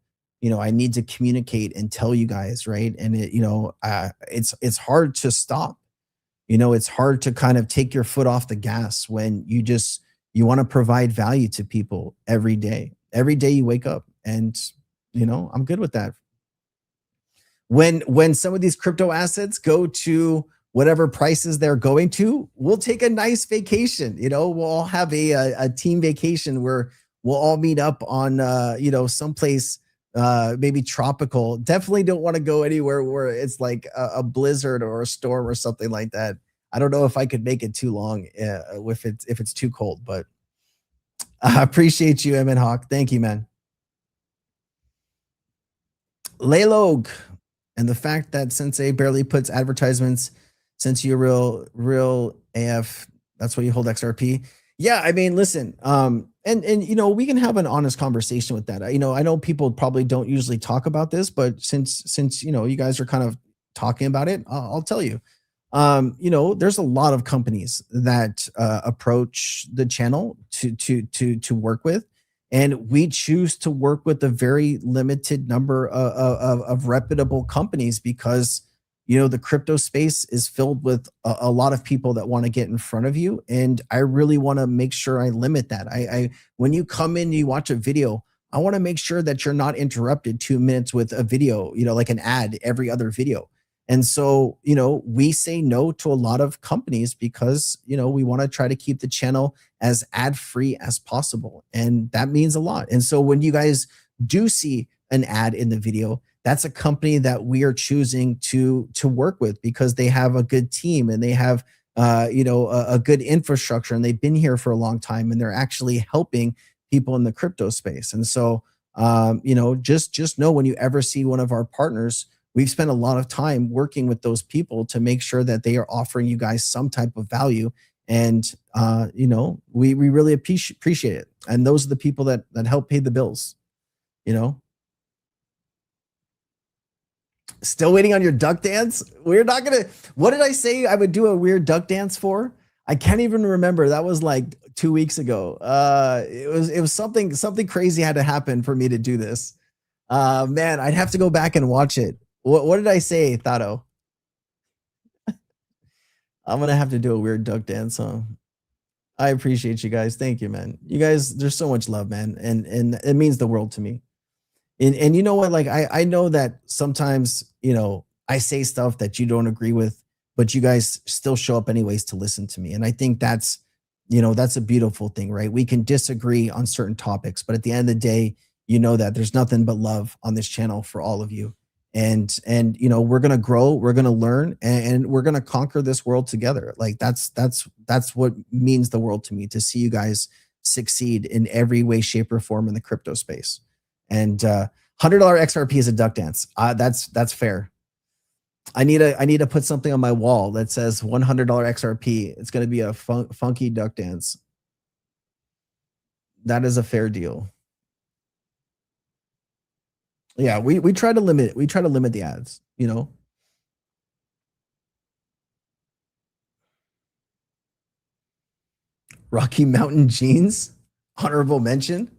communicate and tell you guys, right? And it's hard to stop. It's hard to kind of take your foot off the gas when you want to provide value to people every day. Every day you wake up, and I'm good with that. When some of these crypto assets go to whatever prices they're going to, we'll take a nice vacation. We'll all have a team vacation where we'll all meet up on someplace maybe tropical. Definitely don't want to go anywhere where it's like a blizzard or a storm or something like that. I don't know if I could make it too long if it's too cold, but I appreciate you, Emin Hawk. Thank you, man. Laylog, and the fact that Sensei barely puts advertisements, since you're real AF, that's why you hold XRP. Yeah, I mean, listen, and we can have an honest conversation with that. I know people probably don't usually talk about this, but since you guys are kind of talking about it, I'll tell you. There's a lot of companies that approach the channel to work with, and we choose to work with a very limited number of reputable companies because the crypto space is filled with a lot of people that want to get in front of you. And I really want to make sure I limit that. When you come in, you watch a video, I want to make sure that you're not interrupted 2 minutes with a video, like an ad every other video. And so, we say no to a lot of companies because, we want to try to keep the channel as ad-free as possible. And that means a lot. And so when you guys do see an ad in the video, that's a company that we are choosing to work with because they have a good team and they have, a good infrastructure, and they've been here for a long time, and they're actually helping people in the crypto space. And so, just know when you ever see one of our partners, we've spent a lot of time working with those people to make sure that they are offering you guys some type of value. And, we really appreciate it. And those are the people that help pay the bills, Still waiting on your duck dance? We're not going to, what did I say I would do a weird duck dance for? I can't even remember. That was like 2 weeks ago. It was something crazy had to happen for me to do this. Man, I'd have to go back and watch it. What did I say, Thado? I'm going to have to do a weird duck dance, huh? I appreciate you guys. Thank you, man. You guys, there's so much love, man. And it means the world to me. And you know what? Like, I know that sometimes, I say stuff that you don't agree with, but you guys still show up anyways to listen to me. And I think that's, that's a beautiful thing, right? We can disagree on certain topics, but at the end of the day, that there's nothing but love on this channel for all of you. And we're going to grow, we're going to learn, and we're going to conquer this world together. Like that's what means the world to me, to see you guys succeed in every way, shape, or form in the crypto space. And $100 XRP is a duck dance. That's fair. I need to put something on my wall that says $100 XRP. It's going to be a funky duck dance. That is a fair deal. Yeah, we try to limit the ads, Rocky Mountain jeans, honorable mention.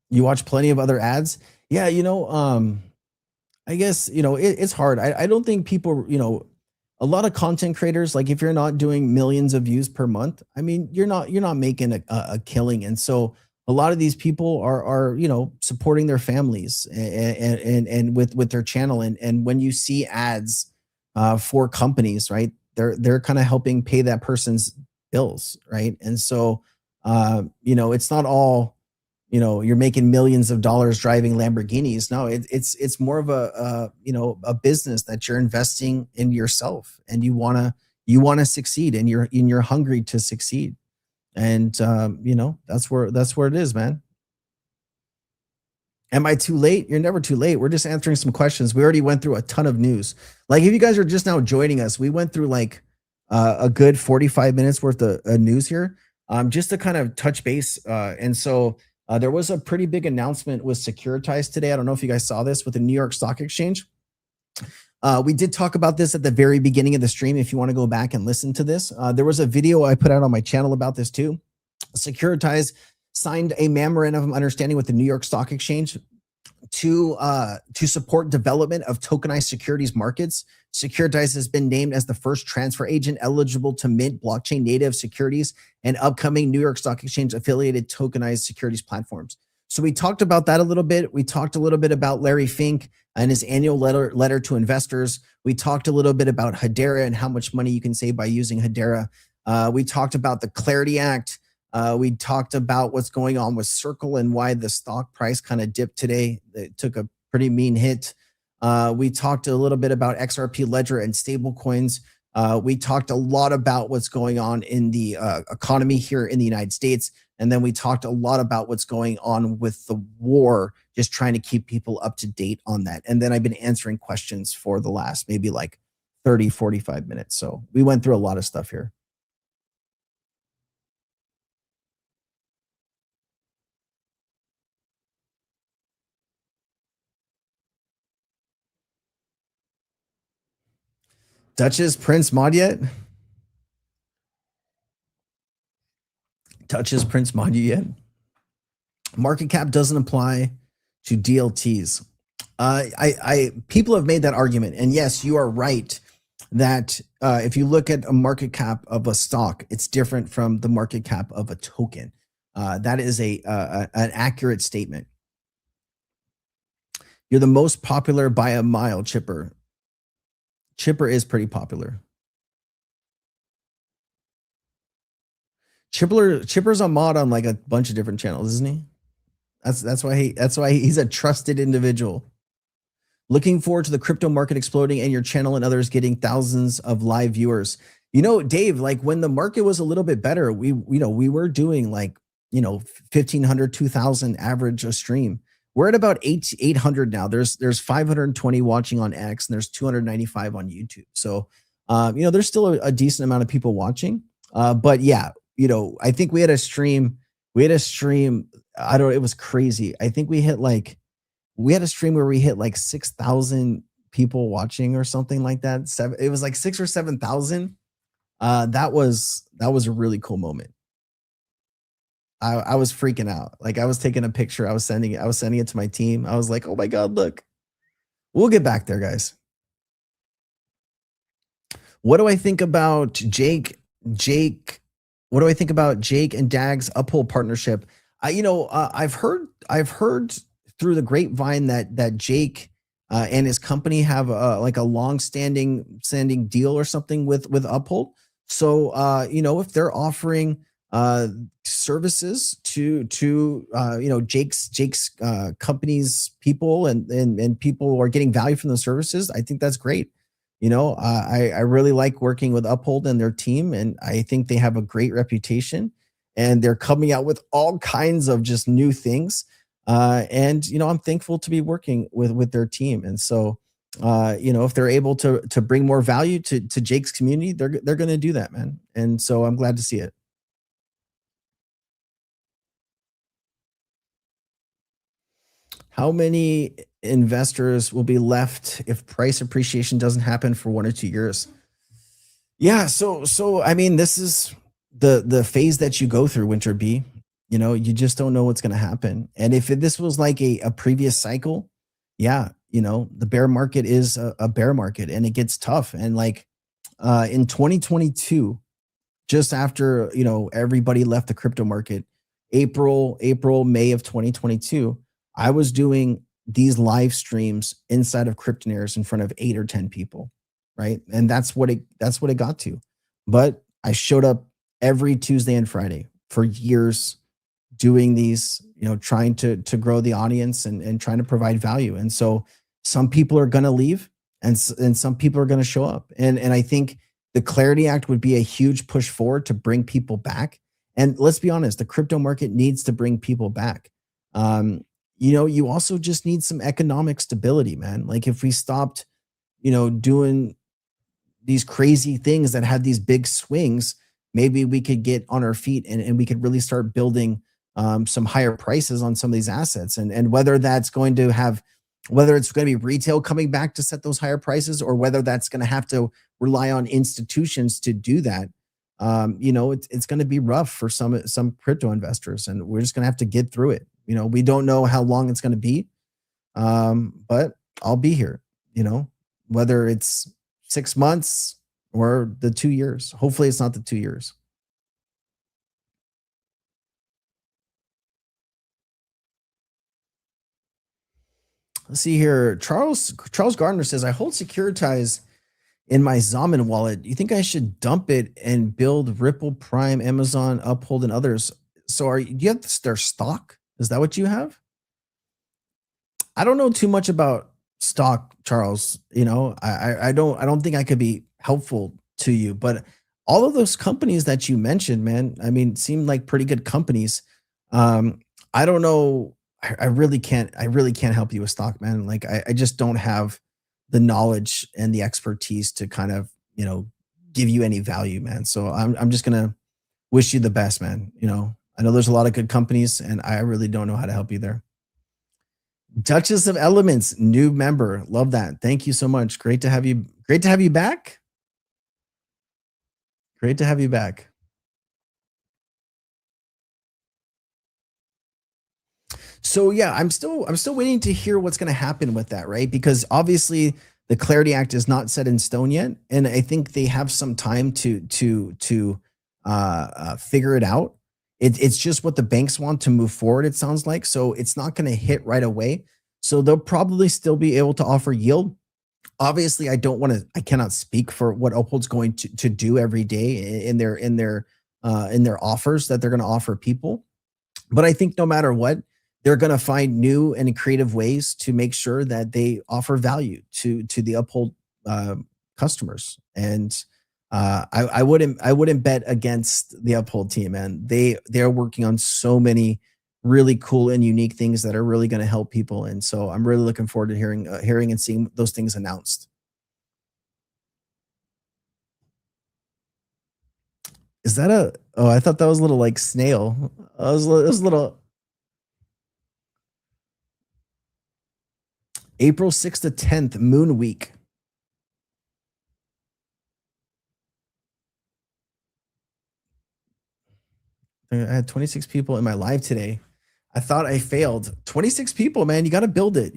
You watch plenty of other ads. Yeah, I guess, it's hard. I don't think people, a lot of content creators, like if you're not doing millions of views per month, I mean, you're not making a killing. And so a lot of these people are supporting their families and with their channel. And when you see ads for companies, right, they're kind of helping pay that person's bills, right? And so it's not all, you're making millions of dollars driving Lamborghinis. No, it's more of a business that you're investing in yourself, and you want to succeed, and you're hungry to succeed. And that's where it is, man. Am I too late? You're never too late. We're just answering some questions. We already went through a ton of news. Like if you guys are just now joining us, we went through like a good 45 minutes worth of news here, just to kind of touch base. And so there was a pretty big announcement with Securitize today. I don't know if you guys saw this with the New York Stock Exchange. We did talk about this at the very beginning of the stream. If you want to go back and listen to this, there was a video I put out on my channel about this too. Securitize signed a memorandum of understanding with the New York Stock Exchange to support development of tokenized securities markets. Securitize has been named as the first transfer agent eligible to mint blockchain native securities and upcoming New York Stock Exchange affiliated tokenized securities platforms. So we talked about that a little bit. We talked a little bit about Larry Fink and his annual letter to investors. We talked a little bit about Hedera and how much money you can save by using Hedera. We talked about the Clarity Act. We talked about what's going on with Circle and why the stock price kind of dipped today. It took a pretty mean hit. We talked a little bit about XRP Ledger and stablecoins. We talked a lot about what's going on in the economy here in the United States. And then we talked a lot about what's going on with the war, just trying to keep people up to date on that. And then I've been answering questions for the last maybe like 30, 45 minutes. So we went through a lot of stuff here. Duchess Prince mod yet? Duchess Prince mod you yet? Market cap doesn't apply to DLTs. People have made that argument, and yes, you are right that if you look at a market cap of a stock, it's different from the market cap of a token. That is an accurate statement. You're the most popular by a mile, Chipper. Chipper is pretty popular. Chipper's a mod on like a bunch of different channels, isn't he? That's why he's a trusted individual. Looking forward to the crypto market exploding and your channel and others getting thousands of live viewers. Dave, like when the market was a little bit better, we were doing like 1,500, 2,000 average a stream. We're at about 800 now. There's 520 watching on X and there's 295 on YouTube. So, there's still a decent amount of people watching. But yeah, I think we had a stream. It was crazy. I think we had a stream where we hit like 6,000 people watching or something like that. It was like 6,000 or 7,000. That was a really cool moment. I was freaking out. Like I was taking a picture. I was sending it to my team. I was like, oh my God, look. We'll get back there, guys. What do I think about Jake? What do I think about Jake and Dag's Uphold partnership? I've heard through the grapevine that Jake and his company have like a standing deal or something with Uphold. So if they're offering services to Jake's company's people, and people are getting value from the services, I think that's great. I really like working with Uphold and their team, and I think they have a great reputation, and they're coming out with all kinds of just new things. And I'm thankful to be working with their team. And so, if they're able to bring more value to Jake's community, they're going to do that, man. And so I'm glad to see it. How many investors will be left if price appreciation doesn't happen for 1 or 2 years? Yeah, so I mean, this is the phase that you go through, Winter B. You just don't know what's going to happen. And if this was like a previous cycle, yeah, the bear market is a bear market, and it gets tough. And like in 2022, just after everybody left the crypto market, April, May of 2022, I was doing these live streams inside of Cryptonaires in front of 8 or 10 people, right? And that's what it got to. But I showed up every Tuesday and Friday for years, doing these, trying to grow the audience and trying to provide value. And so some people are going to leave, and some people are going to show up. And I think the Clarity Act would be a huge push forward to bring people back. And let's be honest, the crypto market needs to bring people back. You also just need some economic stability, man. Like if we stopped, doing these crazy things that had these big swings, maybe we could get on our feet and we could really start building some higher prices on some of these assets. And whether it's going to be retail coming back to set those higher prices, or whether that's going to have to rely on institutions to do that, it's going to be rough for some crypto investors, and we're just going to have to get through it. We don't know how long it's going to be, but I'll be here, whether it's 6 months or the 2 years. Hopefully it's not the 2 years. Let's see here. Charles Gardner says, I hold Securitize in my Zaman wallet. You think I should dump it and build Ripple, Prime, Amazon, Uphold, and others? So do you have their stock? Is that what you have? I don't know too much about stock, Charles. I don't think I could be helpful to you, but all of those companies that you mentioned, man, I mean, seem like pretty good companies. I don't know. I really can't help you with stock, man. Like I just don't have the knowledge and the expertise to kind of, give you any value, man. So I'm just going to wish you the best, man. I know there's a lot of good companies, and I really don't know how to help you there. Duchess of Elements, new member. Love that. Thank you so much. Great to have you back. Great to have you back. So yeah, I'm still waiting to hear what's going to happen with that, right? Because obviously the Clarity Act is not set in stone yet, and I think they have some time to figure it out. It's just what the banks want to move forward, it sounds like. So it's not going to hit right away. So they'll probably still be able to offer yield. Obviously, I cannot speak for what Uphold's going to do every day in their offers that they're going to offer people. But I think no matter what, they're going to find new and creative ways to make sure that they offer value to the Uphold customers. And I wouldn't bet against the Uphold team, man. They're working on so many really cool and unique things that are really going to help people. And so I'm really looking forward to hearing and seeing those things announced. Is that oh, I thought that was a little like snail. It was a little. April 6th to 10th, Moon Week. I had 26 people in my live today. I thought I failed. 26 people, man. You got to build it,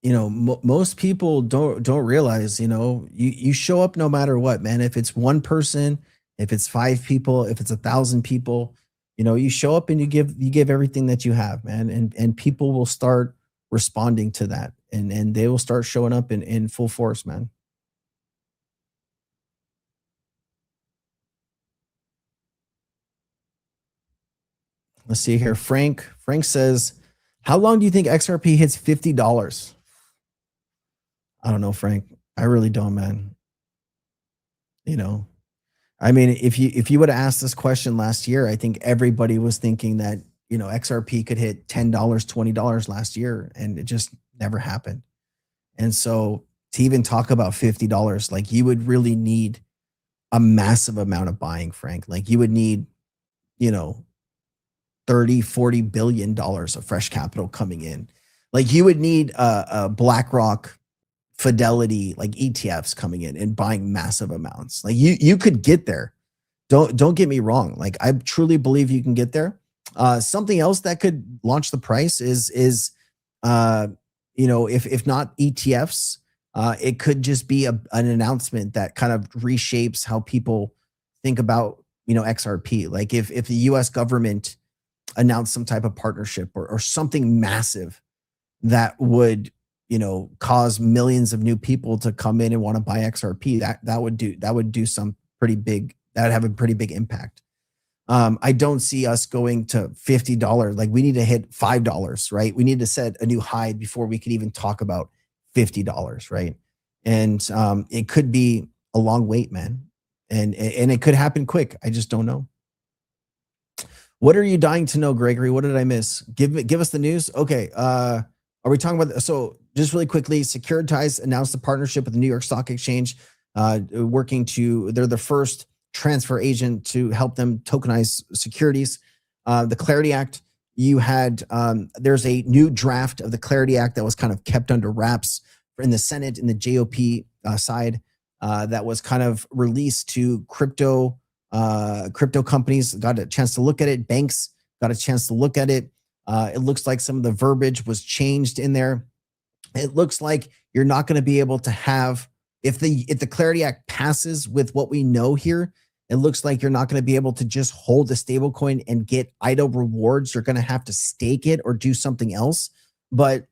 most people don't realize, you show up no matter what, man. If it's one person If it's 5 people, if it's 1,000 people, you know, you show up and you give everything that you have, man, and people will start responding to that, and they will start showing up in full force, man. Let's see here. Frank says, how long do you think XRP hits $50? I don't know, Frank. I really don't, man. You know, I mean, if you would have asked this question last year, I think everybody was thinking that, you know, XRP could hit $10, $20 last year, and it just never happened. And so to even talk about $50, like, you would really need a massive amount of buying, Frank. Like, you would need, you know, 30, 40 billion dollars of fresh capital coming in. Like, you would need a BlackRock, Fidelity, like ETFs coming in and buying massive amounts. Like, you could get there. Don't get me wrong. Like, I truly believe you can get there. Something else that could launch the price is you know, if not ETFs, it could just be an announcement that kind of reshapes how people think about, you know, XRP. Like, if the US government announced some type of partnership or something massive that would, you know, cause millions of new people to come in and want to buy XRP, that would do some pretty big, that would have a pretty big impact. I don't see us going to $50. Like, we need to hit $5, right? We need to set a new high before we could even talk about $50, right? And it could be a long wait, man. And it could happen quick. I just don't know. What are you dying to know, Gregory? What did I miss? Give us the news. Okay. Are we talking about, so just really quickly, Securitize announced a partnership with the New York Stock Exchange, they're the first transfer agent to help them tokenize securities. The Clarity Act, you had, there's a new draft of the Clarity Act that was kind of kept under wraps in the Senate, in the GOP side, that was kind of released to crypto companies, got a chance to look at it. Banks got a chance to look at it. It looks like some of the verbiage was changed in there. It looks like you're not going to be able to have, if the Clarity Act passes with what we know here, it looks like you're not going to be able to just hold a stablecoin and get idle rewards. You're going to have to stake it or do something else. But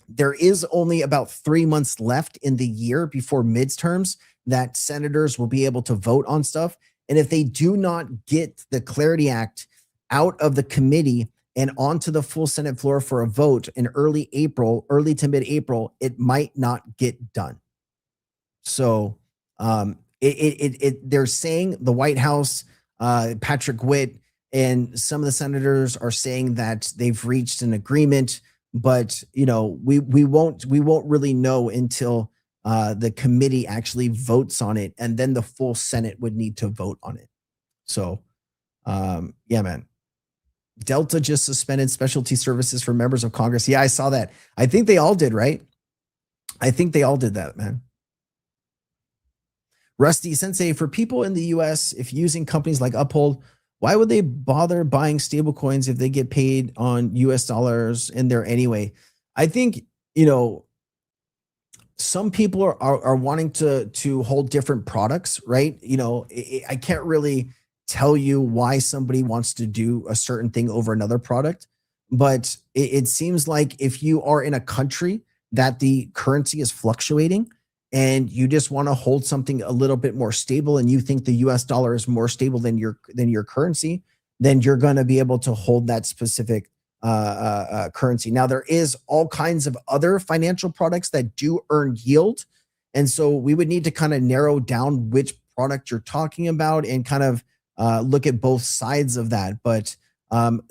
there is only about 3 months left in the year before midterms that senators will be able to vote on stuff. And if they do not get the Clarity Act out of the committee and onto the full Senate floor for a vote in early to mid-April, it might not get done. So they're saying, the White House, Patrick Witt, and some of the senators are saying that they've reached an agreement, but, you know, we won't really know until the committee actually votes on it, and then the full Senate would need to vote on it. So, yeah, man. Delta just suspended specialty services for members of Congress. Yeah, I saw that. I think they all did, right? I think they all did that, man. Rusty Sensei, for people in the US, if using companies like Uphold, why would they bother buying stablecoins if they get paid on US dollars in there anyway? I think, you know, some people are wanting to hold different products, right? You know, I can't really tell you why somebody wants to do a certain thing over another product, but it seems like if you are in a country that the currency is fluctuating and you just want to hold something a little bit more stable, and you think the US dollar is more stable than your currency, then you're going to be able to hold that specific currency. Now, there is all kinds of other financial products that do earn yield. And so we would need to kind of narrow down which product you're talking about and kind of look at both sides of that. But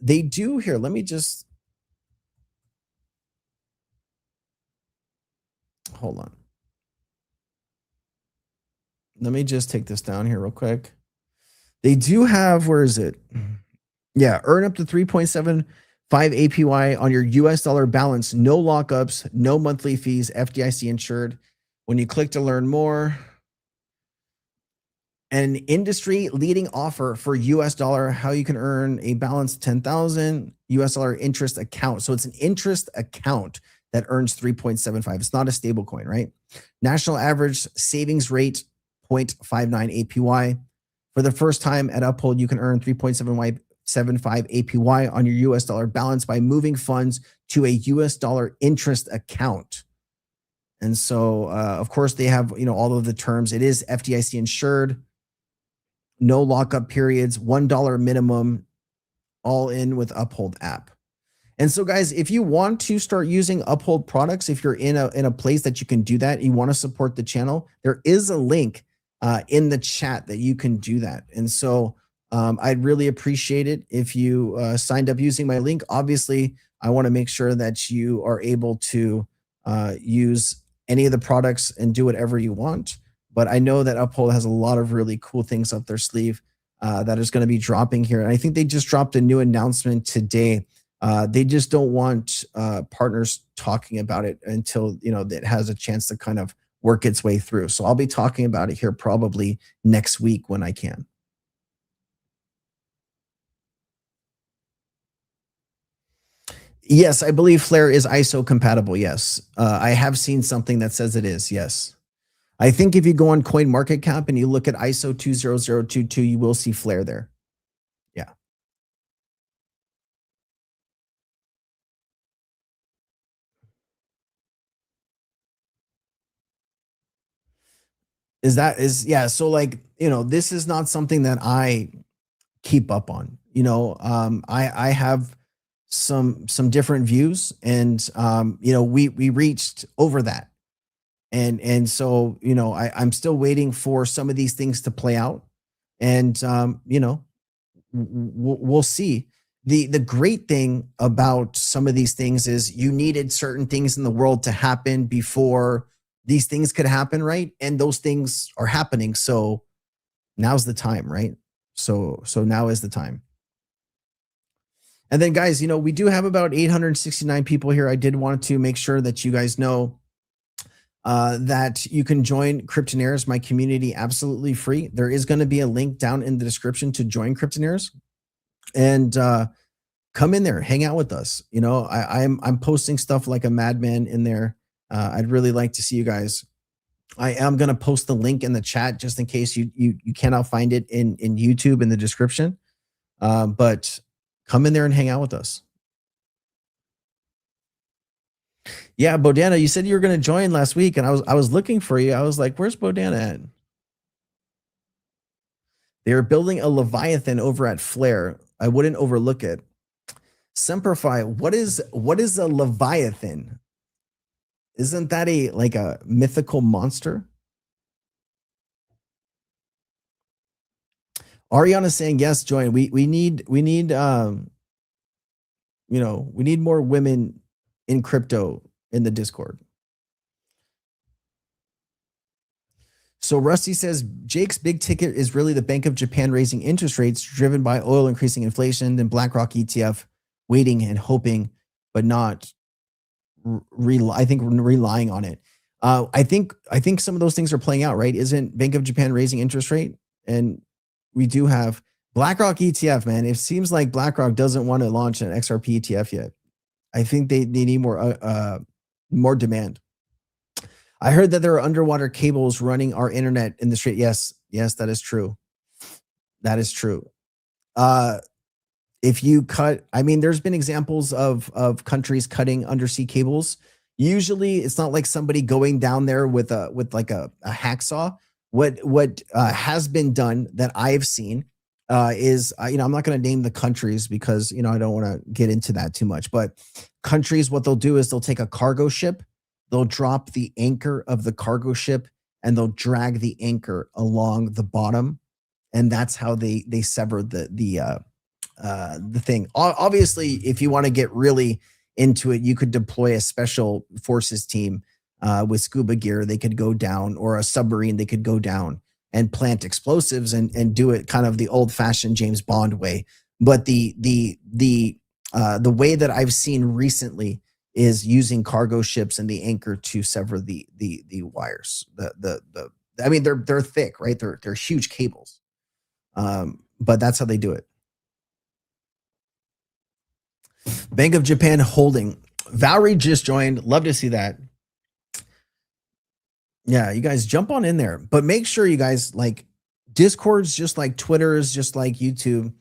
they do here. Let me just hold on. Let me just take this down here real quick. They do have, where is it? Yeah, earn up to 3.75 APY on your US dollar balance, no lockups, no monthly fees, FDIC insured. When you click to learn more, an industry leading offer for US dollar, how you can earn a balance 10,000 US dollar interest account. So it's an interest account that earns 3.75. It's not a stable coin, right? National average savings rate 0.59 APY. For the first time at Uphold, you can earn 3.75 APY on your US dollar balance by moving funds to a US dollar interest account. And so, of course, they have, all of the terms. It is FDIC insured, no lockup periods, $1 minimum, all in with Uphold app. And so, guys, if you want to start using Uphold products, if you're in a place that you can do that, you want to support the channel, there is a link in the chat that you can do that. And so I'd really appreciate it if you signed up using my link. Obviously, I want to make sure that you are able to use any of the products and do whatever you want. But I know that Uphold has a lot of really cool things up their sleeve that is going to be dropping here. And I think they just dropped a new announcement today. They just don't want partners talking about it until, it has a chance to kind of work its way through. So I'll be talking about it here probably next week when I can. Yes, I believe Flare is ISO compatible. Yes. I have seen something that says it is. Yes. I think if you go on CoinMarketCap and you look at ISO 20022, you will see Flare there. Yeah. Yeah. So like, this is not something that I keep up on. I have some different views, and we reached over that. And so, I'm still waiting for some of these things to play out, and we'll see. The great thing about some of these things is you needed certain things in the world to happen before these things could happen, right? And those things are happening. So now's the time, right? So now is the time. And then, guys, we do have about 869 people here. I did want to make sure that you guys know that you can join Cryptonaires, my community, absolutely free. There is going to be a link down in the description to join Cryptonaires, and come in there, hang out with us. I'm posting stuff like a madman in there. I'd really like to see you guys. I am going to post the link in the chat just in case you cannot find it in YouTube in the description. But come in there and hang out with us. Yeah, Bodana, you said you were going to join last week, and I was looking for you. I was like, where's Bodana at? They're building a Leviathan over at Flare. I wouldn't overlook it. Semperfi, what is a Leviathan? Isn't that like a mythical monster? Ariana saying yes, join. We need more women in crypto in the Discord. So Rusty says Jake's big ticket is really the Bank of Japan raising interest rates driven by oil increasing inflation, then BlackRock ETF waiting and hoping, but not relying on it. I think some of those things are playing out, right? Isn't Bank of Japan raising interest rate? And we do have BlackRock ETF, man. It seems like BlackRock doesn't want to launch an XRP ETF yet. I think they need more demand. I heard that there are underwater cables running our internet in the street. Yes, that is true. That is true. If you cut, there's been examples of countries cutting undersea cables. Usually it's not like somebody going down there with like a hacksaw. What has been done that I've seen is, I'm not going to name the countries because, I don't want to get into that too much, but countries, what they'll do is they'll take a cargo ship, they'll drop the anchor of the cargo ship, and they'll drag the anchor along the bottom. And that's how they sever the thing. Obviously, if you want to get really into it, you could deploy a special forces team with scuba gear. They could go down, or a submarine, they could go down and plant explosives and do it kind of the old fashioned James Bond way. But the way that I've seen recently is using cargo ships and the anchor to sever the wires. They're thick, right? They're huge cables. But that's how they do it. Bank of Japan holding. Valerie just joined. Love to see that. Yeah, you guys jump on in there, but make sure you guys Discord's just like Twitter, is just like YouTube.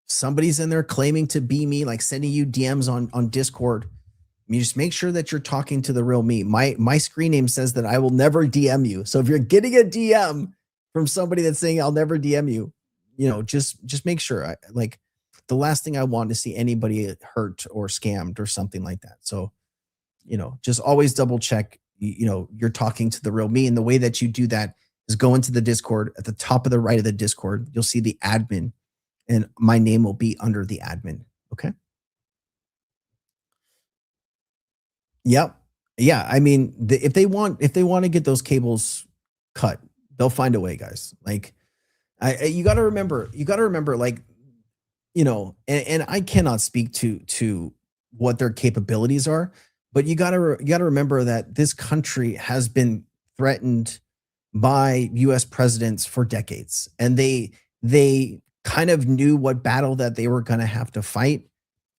Somebody's in there claiming to be me, like sending you DMs on Discord. You just make sure that you're talking to the real me. My screen name says that I will never DM you. So if you're getting a DM from somebody that's saying I'll never DM you, just make sure. Like the last thing I want to see anybody hurt or scammed or something like that. So, just always double check. You're talking to the real me, and the way that you do that is go into the Discord. At the top of the right of the Discord, you'll see the admin, and my name will be under the admin. Okay. Yep. Yeah. I mean, if they want to get those cables cut, they'll find a way, guys. Like, you got to remember, like, and I cannot speak to what their capabilities are, but you got to remember that this country has been threatened by U.S. presidents for decades, and they kind of knew what battle that they were going to have to fight,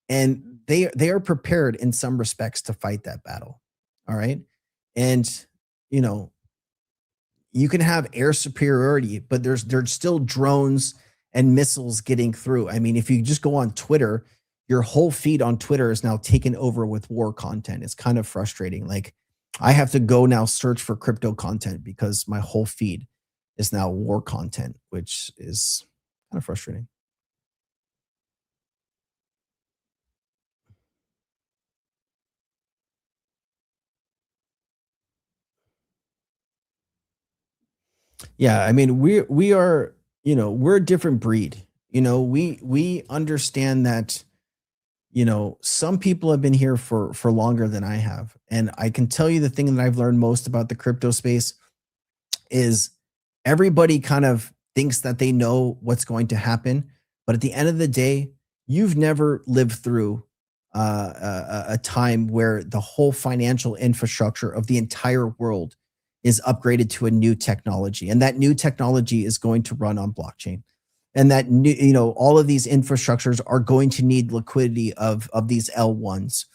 and they are prepared in some respects to fight that battle. All right. And, you can have air superiority, but there's still drones and missiles getting through. I mean, if you just go on Twitter, your whole feed on Twitter is now taken over with war content. It's kind of frustrating. Like, I have to go now search for crypto content because my whole feed is now war content, which is kind of frustrating. Yeah, I mean, we are, we're a different breed. We understand that, some people have been here for longer than I have. And I can tell you the thing that I've learned most about the crypto space is everybody kind of thinks that they know what's going to happen, but at the end of the day, you've never lived through a time where the whole financial infrastructure of the entire world is upgraded to a new technology, and that new technology is going to run on blockchain, and that new, all of these infrastructures are going to need liquidity of these L1s.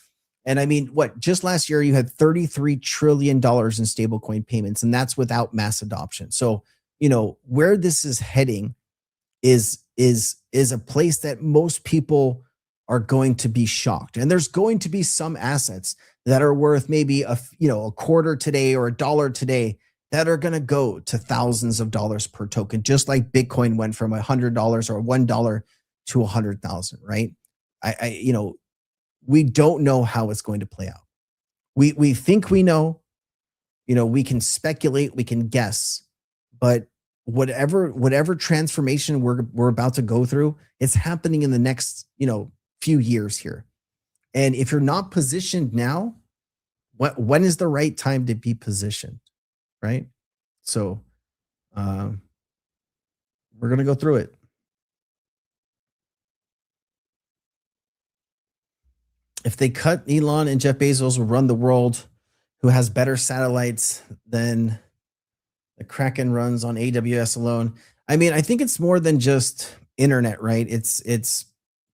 And I mean, just last year you had $33 trillion in stablecoin payments, and that's without mass adoption. So, where this is heading is a place that most people are going to be shocked. And there's going to be some assets that are worth maybe a quarter today or $1 today that are going to go to thousands of dollars per token, just like Bitcoin went from $100 or $1 to 100,000, right? We don't know how it's going to play out. We think we know, we can speculate, we can guess, but whatever transformation we're about to go through, it's happening in the next, few years here. And if you're not positioned now, when is the right time to be positioned, right? So we're going to go through it. If they cut Elon and Jeff Bezos will run the world, who has better satellites than the Kraken runs on AWS alone. I mean, I think it's more than just internet, right? It's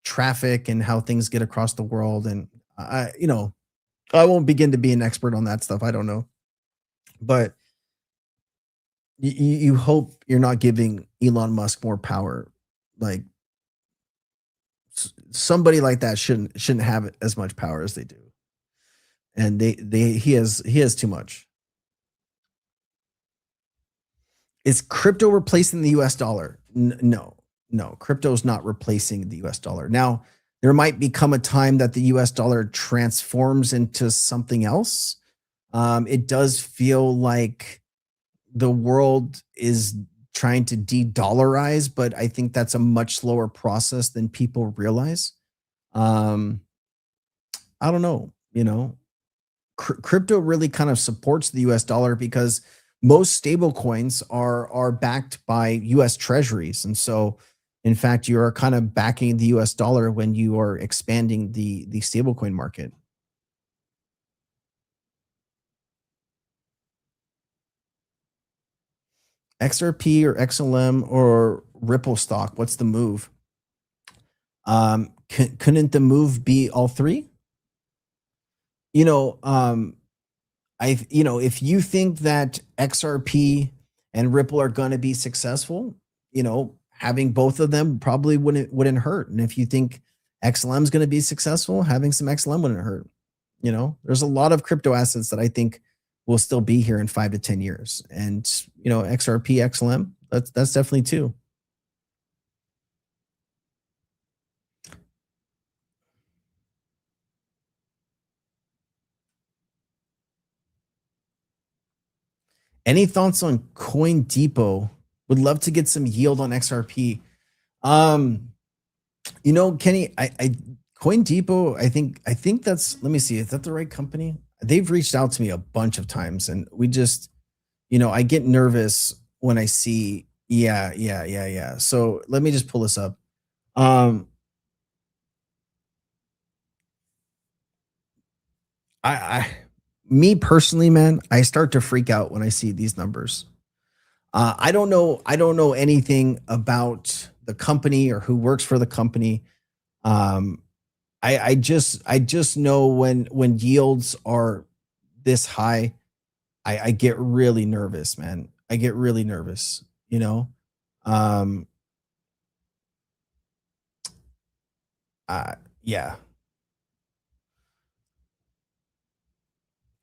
traffic and how things get across the world. And I won't begin to be an expert on that stuff. I don't know. But you hope you're not giving Elon Musk more power. Like, somebody like that shouldn't have as much power as they do. And he has too much. Is crypto replacing the US dollar? No, crypto is not replacing the US dollar. Now, there might become a time that the US dollar transforms into something else. It does feel like the world is trying to de-dollarize, but I think that's a much slower process than people realize. I don't know, crypto really kind of supports the US dollar because most stable coins are backed by US treasuries. And so, in fact, you are kind of backing the US dollar when you are expanding the stablecoin market. XRP or XLM or Ripple stock, what's the move? Couldn't the move be all three? If you think that XRP and Ripple are going to be successful, having both of them probably wouldn't hurt. And if you think XLM is going to be successful, having some XLM wouldn't hurt. There's a lot of crypto assets that I think will still be here in 5 to 10 years. And, XRP, XLM, that's definitely two. Any thoughts on Coin Depot? Would love to get some yield on XRP. Kenny, Coin Depot, I think that's, let me see, is that the right company? They've reached out to me a bunch of times, and we just, I get nervous when I see, yeah. So let me just pull this up. Me personally, man, I start to freak out when I see these numbers. I don't know anything about the company or who works for the company. I just know when yields are this high, I get really nervous, man. I get really nervous, yeah.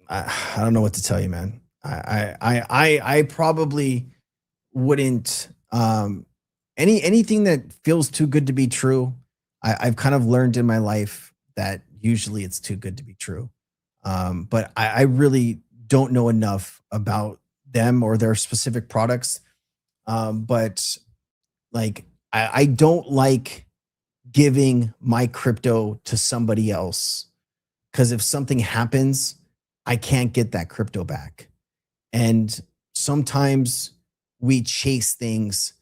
I don't know what to tell you, man. I probably wouldn't anything that feels too good to be true. I've kind of learned in my life that usually it's too good to be true. But I really don't know enough about them or their specific products. But like I don't like giving my crypto to somebody else, because if something happens, I can't get that crypto back. And sometimes we chase things,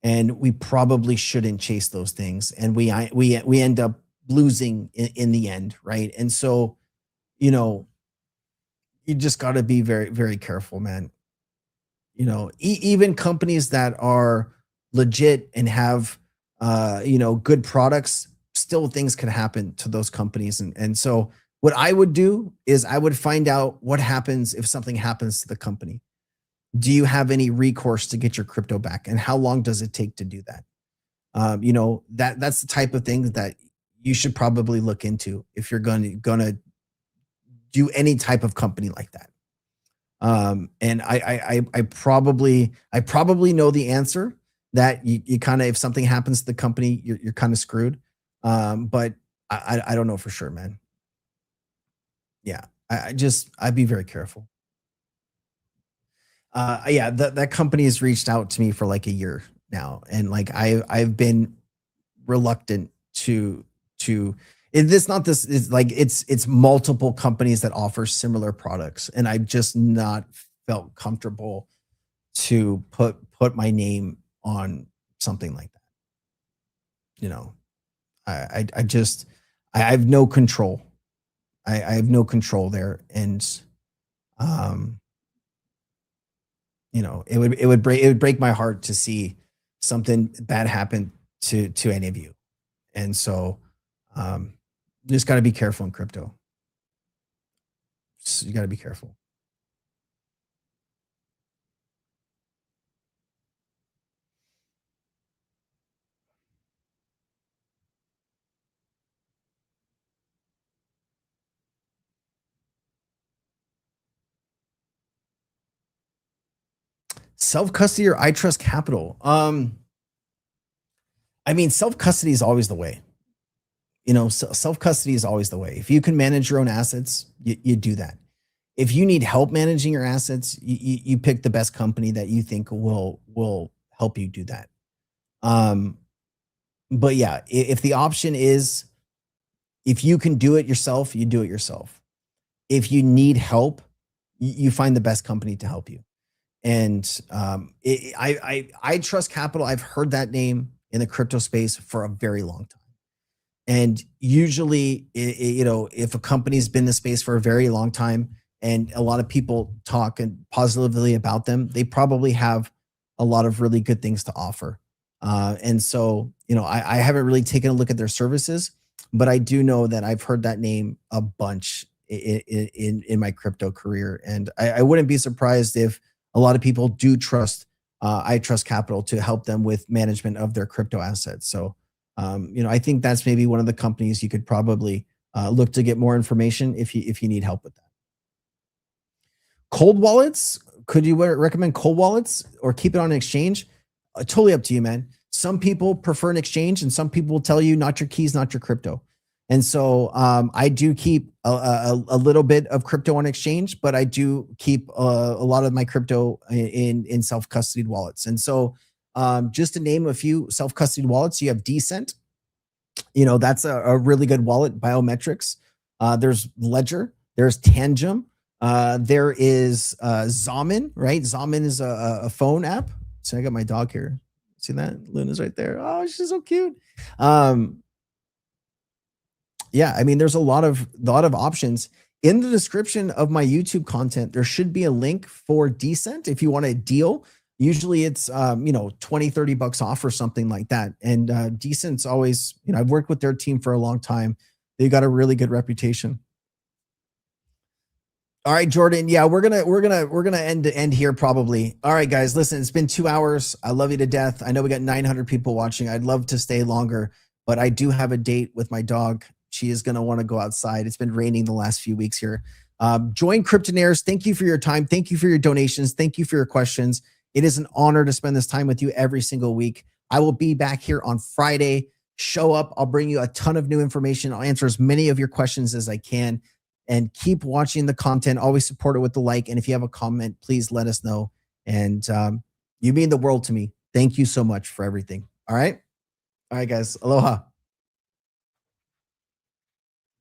and we probably shouldn't chase those things, and we end up losing in the end, right? And so, you just got to be very, very careful, man. Even companies that are legit and have good products, still things can happen to those companies. And so what I would do is I would find out what happens if something happens to the company. Do you have any recourse to get your crypto back? And how long does it take to do that? That's the type of thing that you should probably look into if you're gonna do any type of company like that. And I probably know the answer, that you kind of, if something happens to the company, you're kind of screwed. But I don't know for sure, man. Yeah, I'd be very careful. Yeah, that company has reached out to me for like a year now, and like I've been reluctant to it's multiple companies that offer similar products, and I've just not felt comfortable to put my name on something like that. I have no control. I have no control there, and it would break my heart to see something bad happen to any of you. And so you just got to be careful in crypto. You got to be careful. Self-custody or I trust capital? I mean, self-custody is always the way. Self-custody is always the way. If you can manage your own assets, you do that. If you need help managing your assets, you pick the best company that you think will help you do that. But yeah, if the option is, if you can do it yourself, you do it yourself. If you need help, you find the best company to help you. And I trust capital. I've heard that name in the crypto space for a very long time. And usually, if a company's been in the space for a very long time and a lot of people talk and positively about them, they probably have a lot of really good things to offer. And so, I haven't really taken a look at their services, but I do know that I've heard that name a bunch in my crypto career. And I wouldn't be surprised if a lot of people do trust I Trust Capital to help them with management of their crypto assets. So, I think that's maybe one of the companies you could probably look to get more information if you need help with that. Cold wallets, could you recommend cold wallets or keep it on an exchange? Totally up to you, man. Some people prefer an exchange, and some people will tell you not your keys, not your crypto. And so I do keep a little bit of crypto on exchange, but I do keep a lot of my crypto in self-custodied wallets. And so just to name a few self-custodied wallets, you have Decent. That's a really good wallet, biometrics. There's Ledger. There's Tangem. There is Zomin, right? Zomin is a phone app. So I got my dog here. See that? Luna's right there. Oh, she's so cute. Yeah, I mean, there's a lot of options. In the description of my YouTube content, there should be a link for Decent if you want a deal. Usually it's, 20, 30 bucks off or something like that. And Decent's always, I've worked with their team for a long time. They've got a really good reputation. All right, Jordan. Yeah, we're gonna end here probably. All right, guys. Listen, it's been 2 hours. I love you to death. I know we got 900 people watching. I'd love to stay longer, but I do have a date with my dog. She is gonna want to go outside. It's been raining the last few weeks here. Join Kryptonaires. Thank you for your time. Thank you for your donations. Thank you for your questions. It is an honor to spend this time with you every single week. I will be back here on Friday. Show up. I'll bring you a ton of new information. I'll answer as many of your questions as I can. And keep watching the content. Always support it with the like. And if you have a comment, please let us know. And you mean the world to me. Thank you so much for everything. All right. All right, guys. Aloha.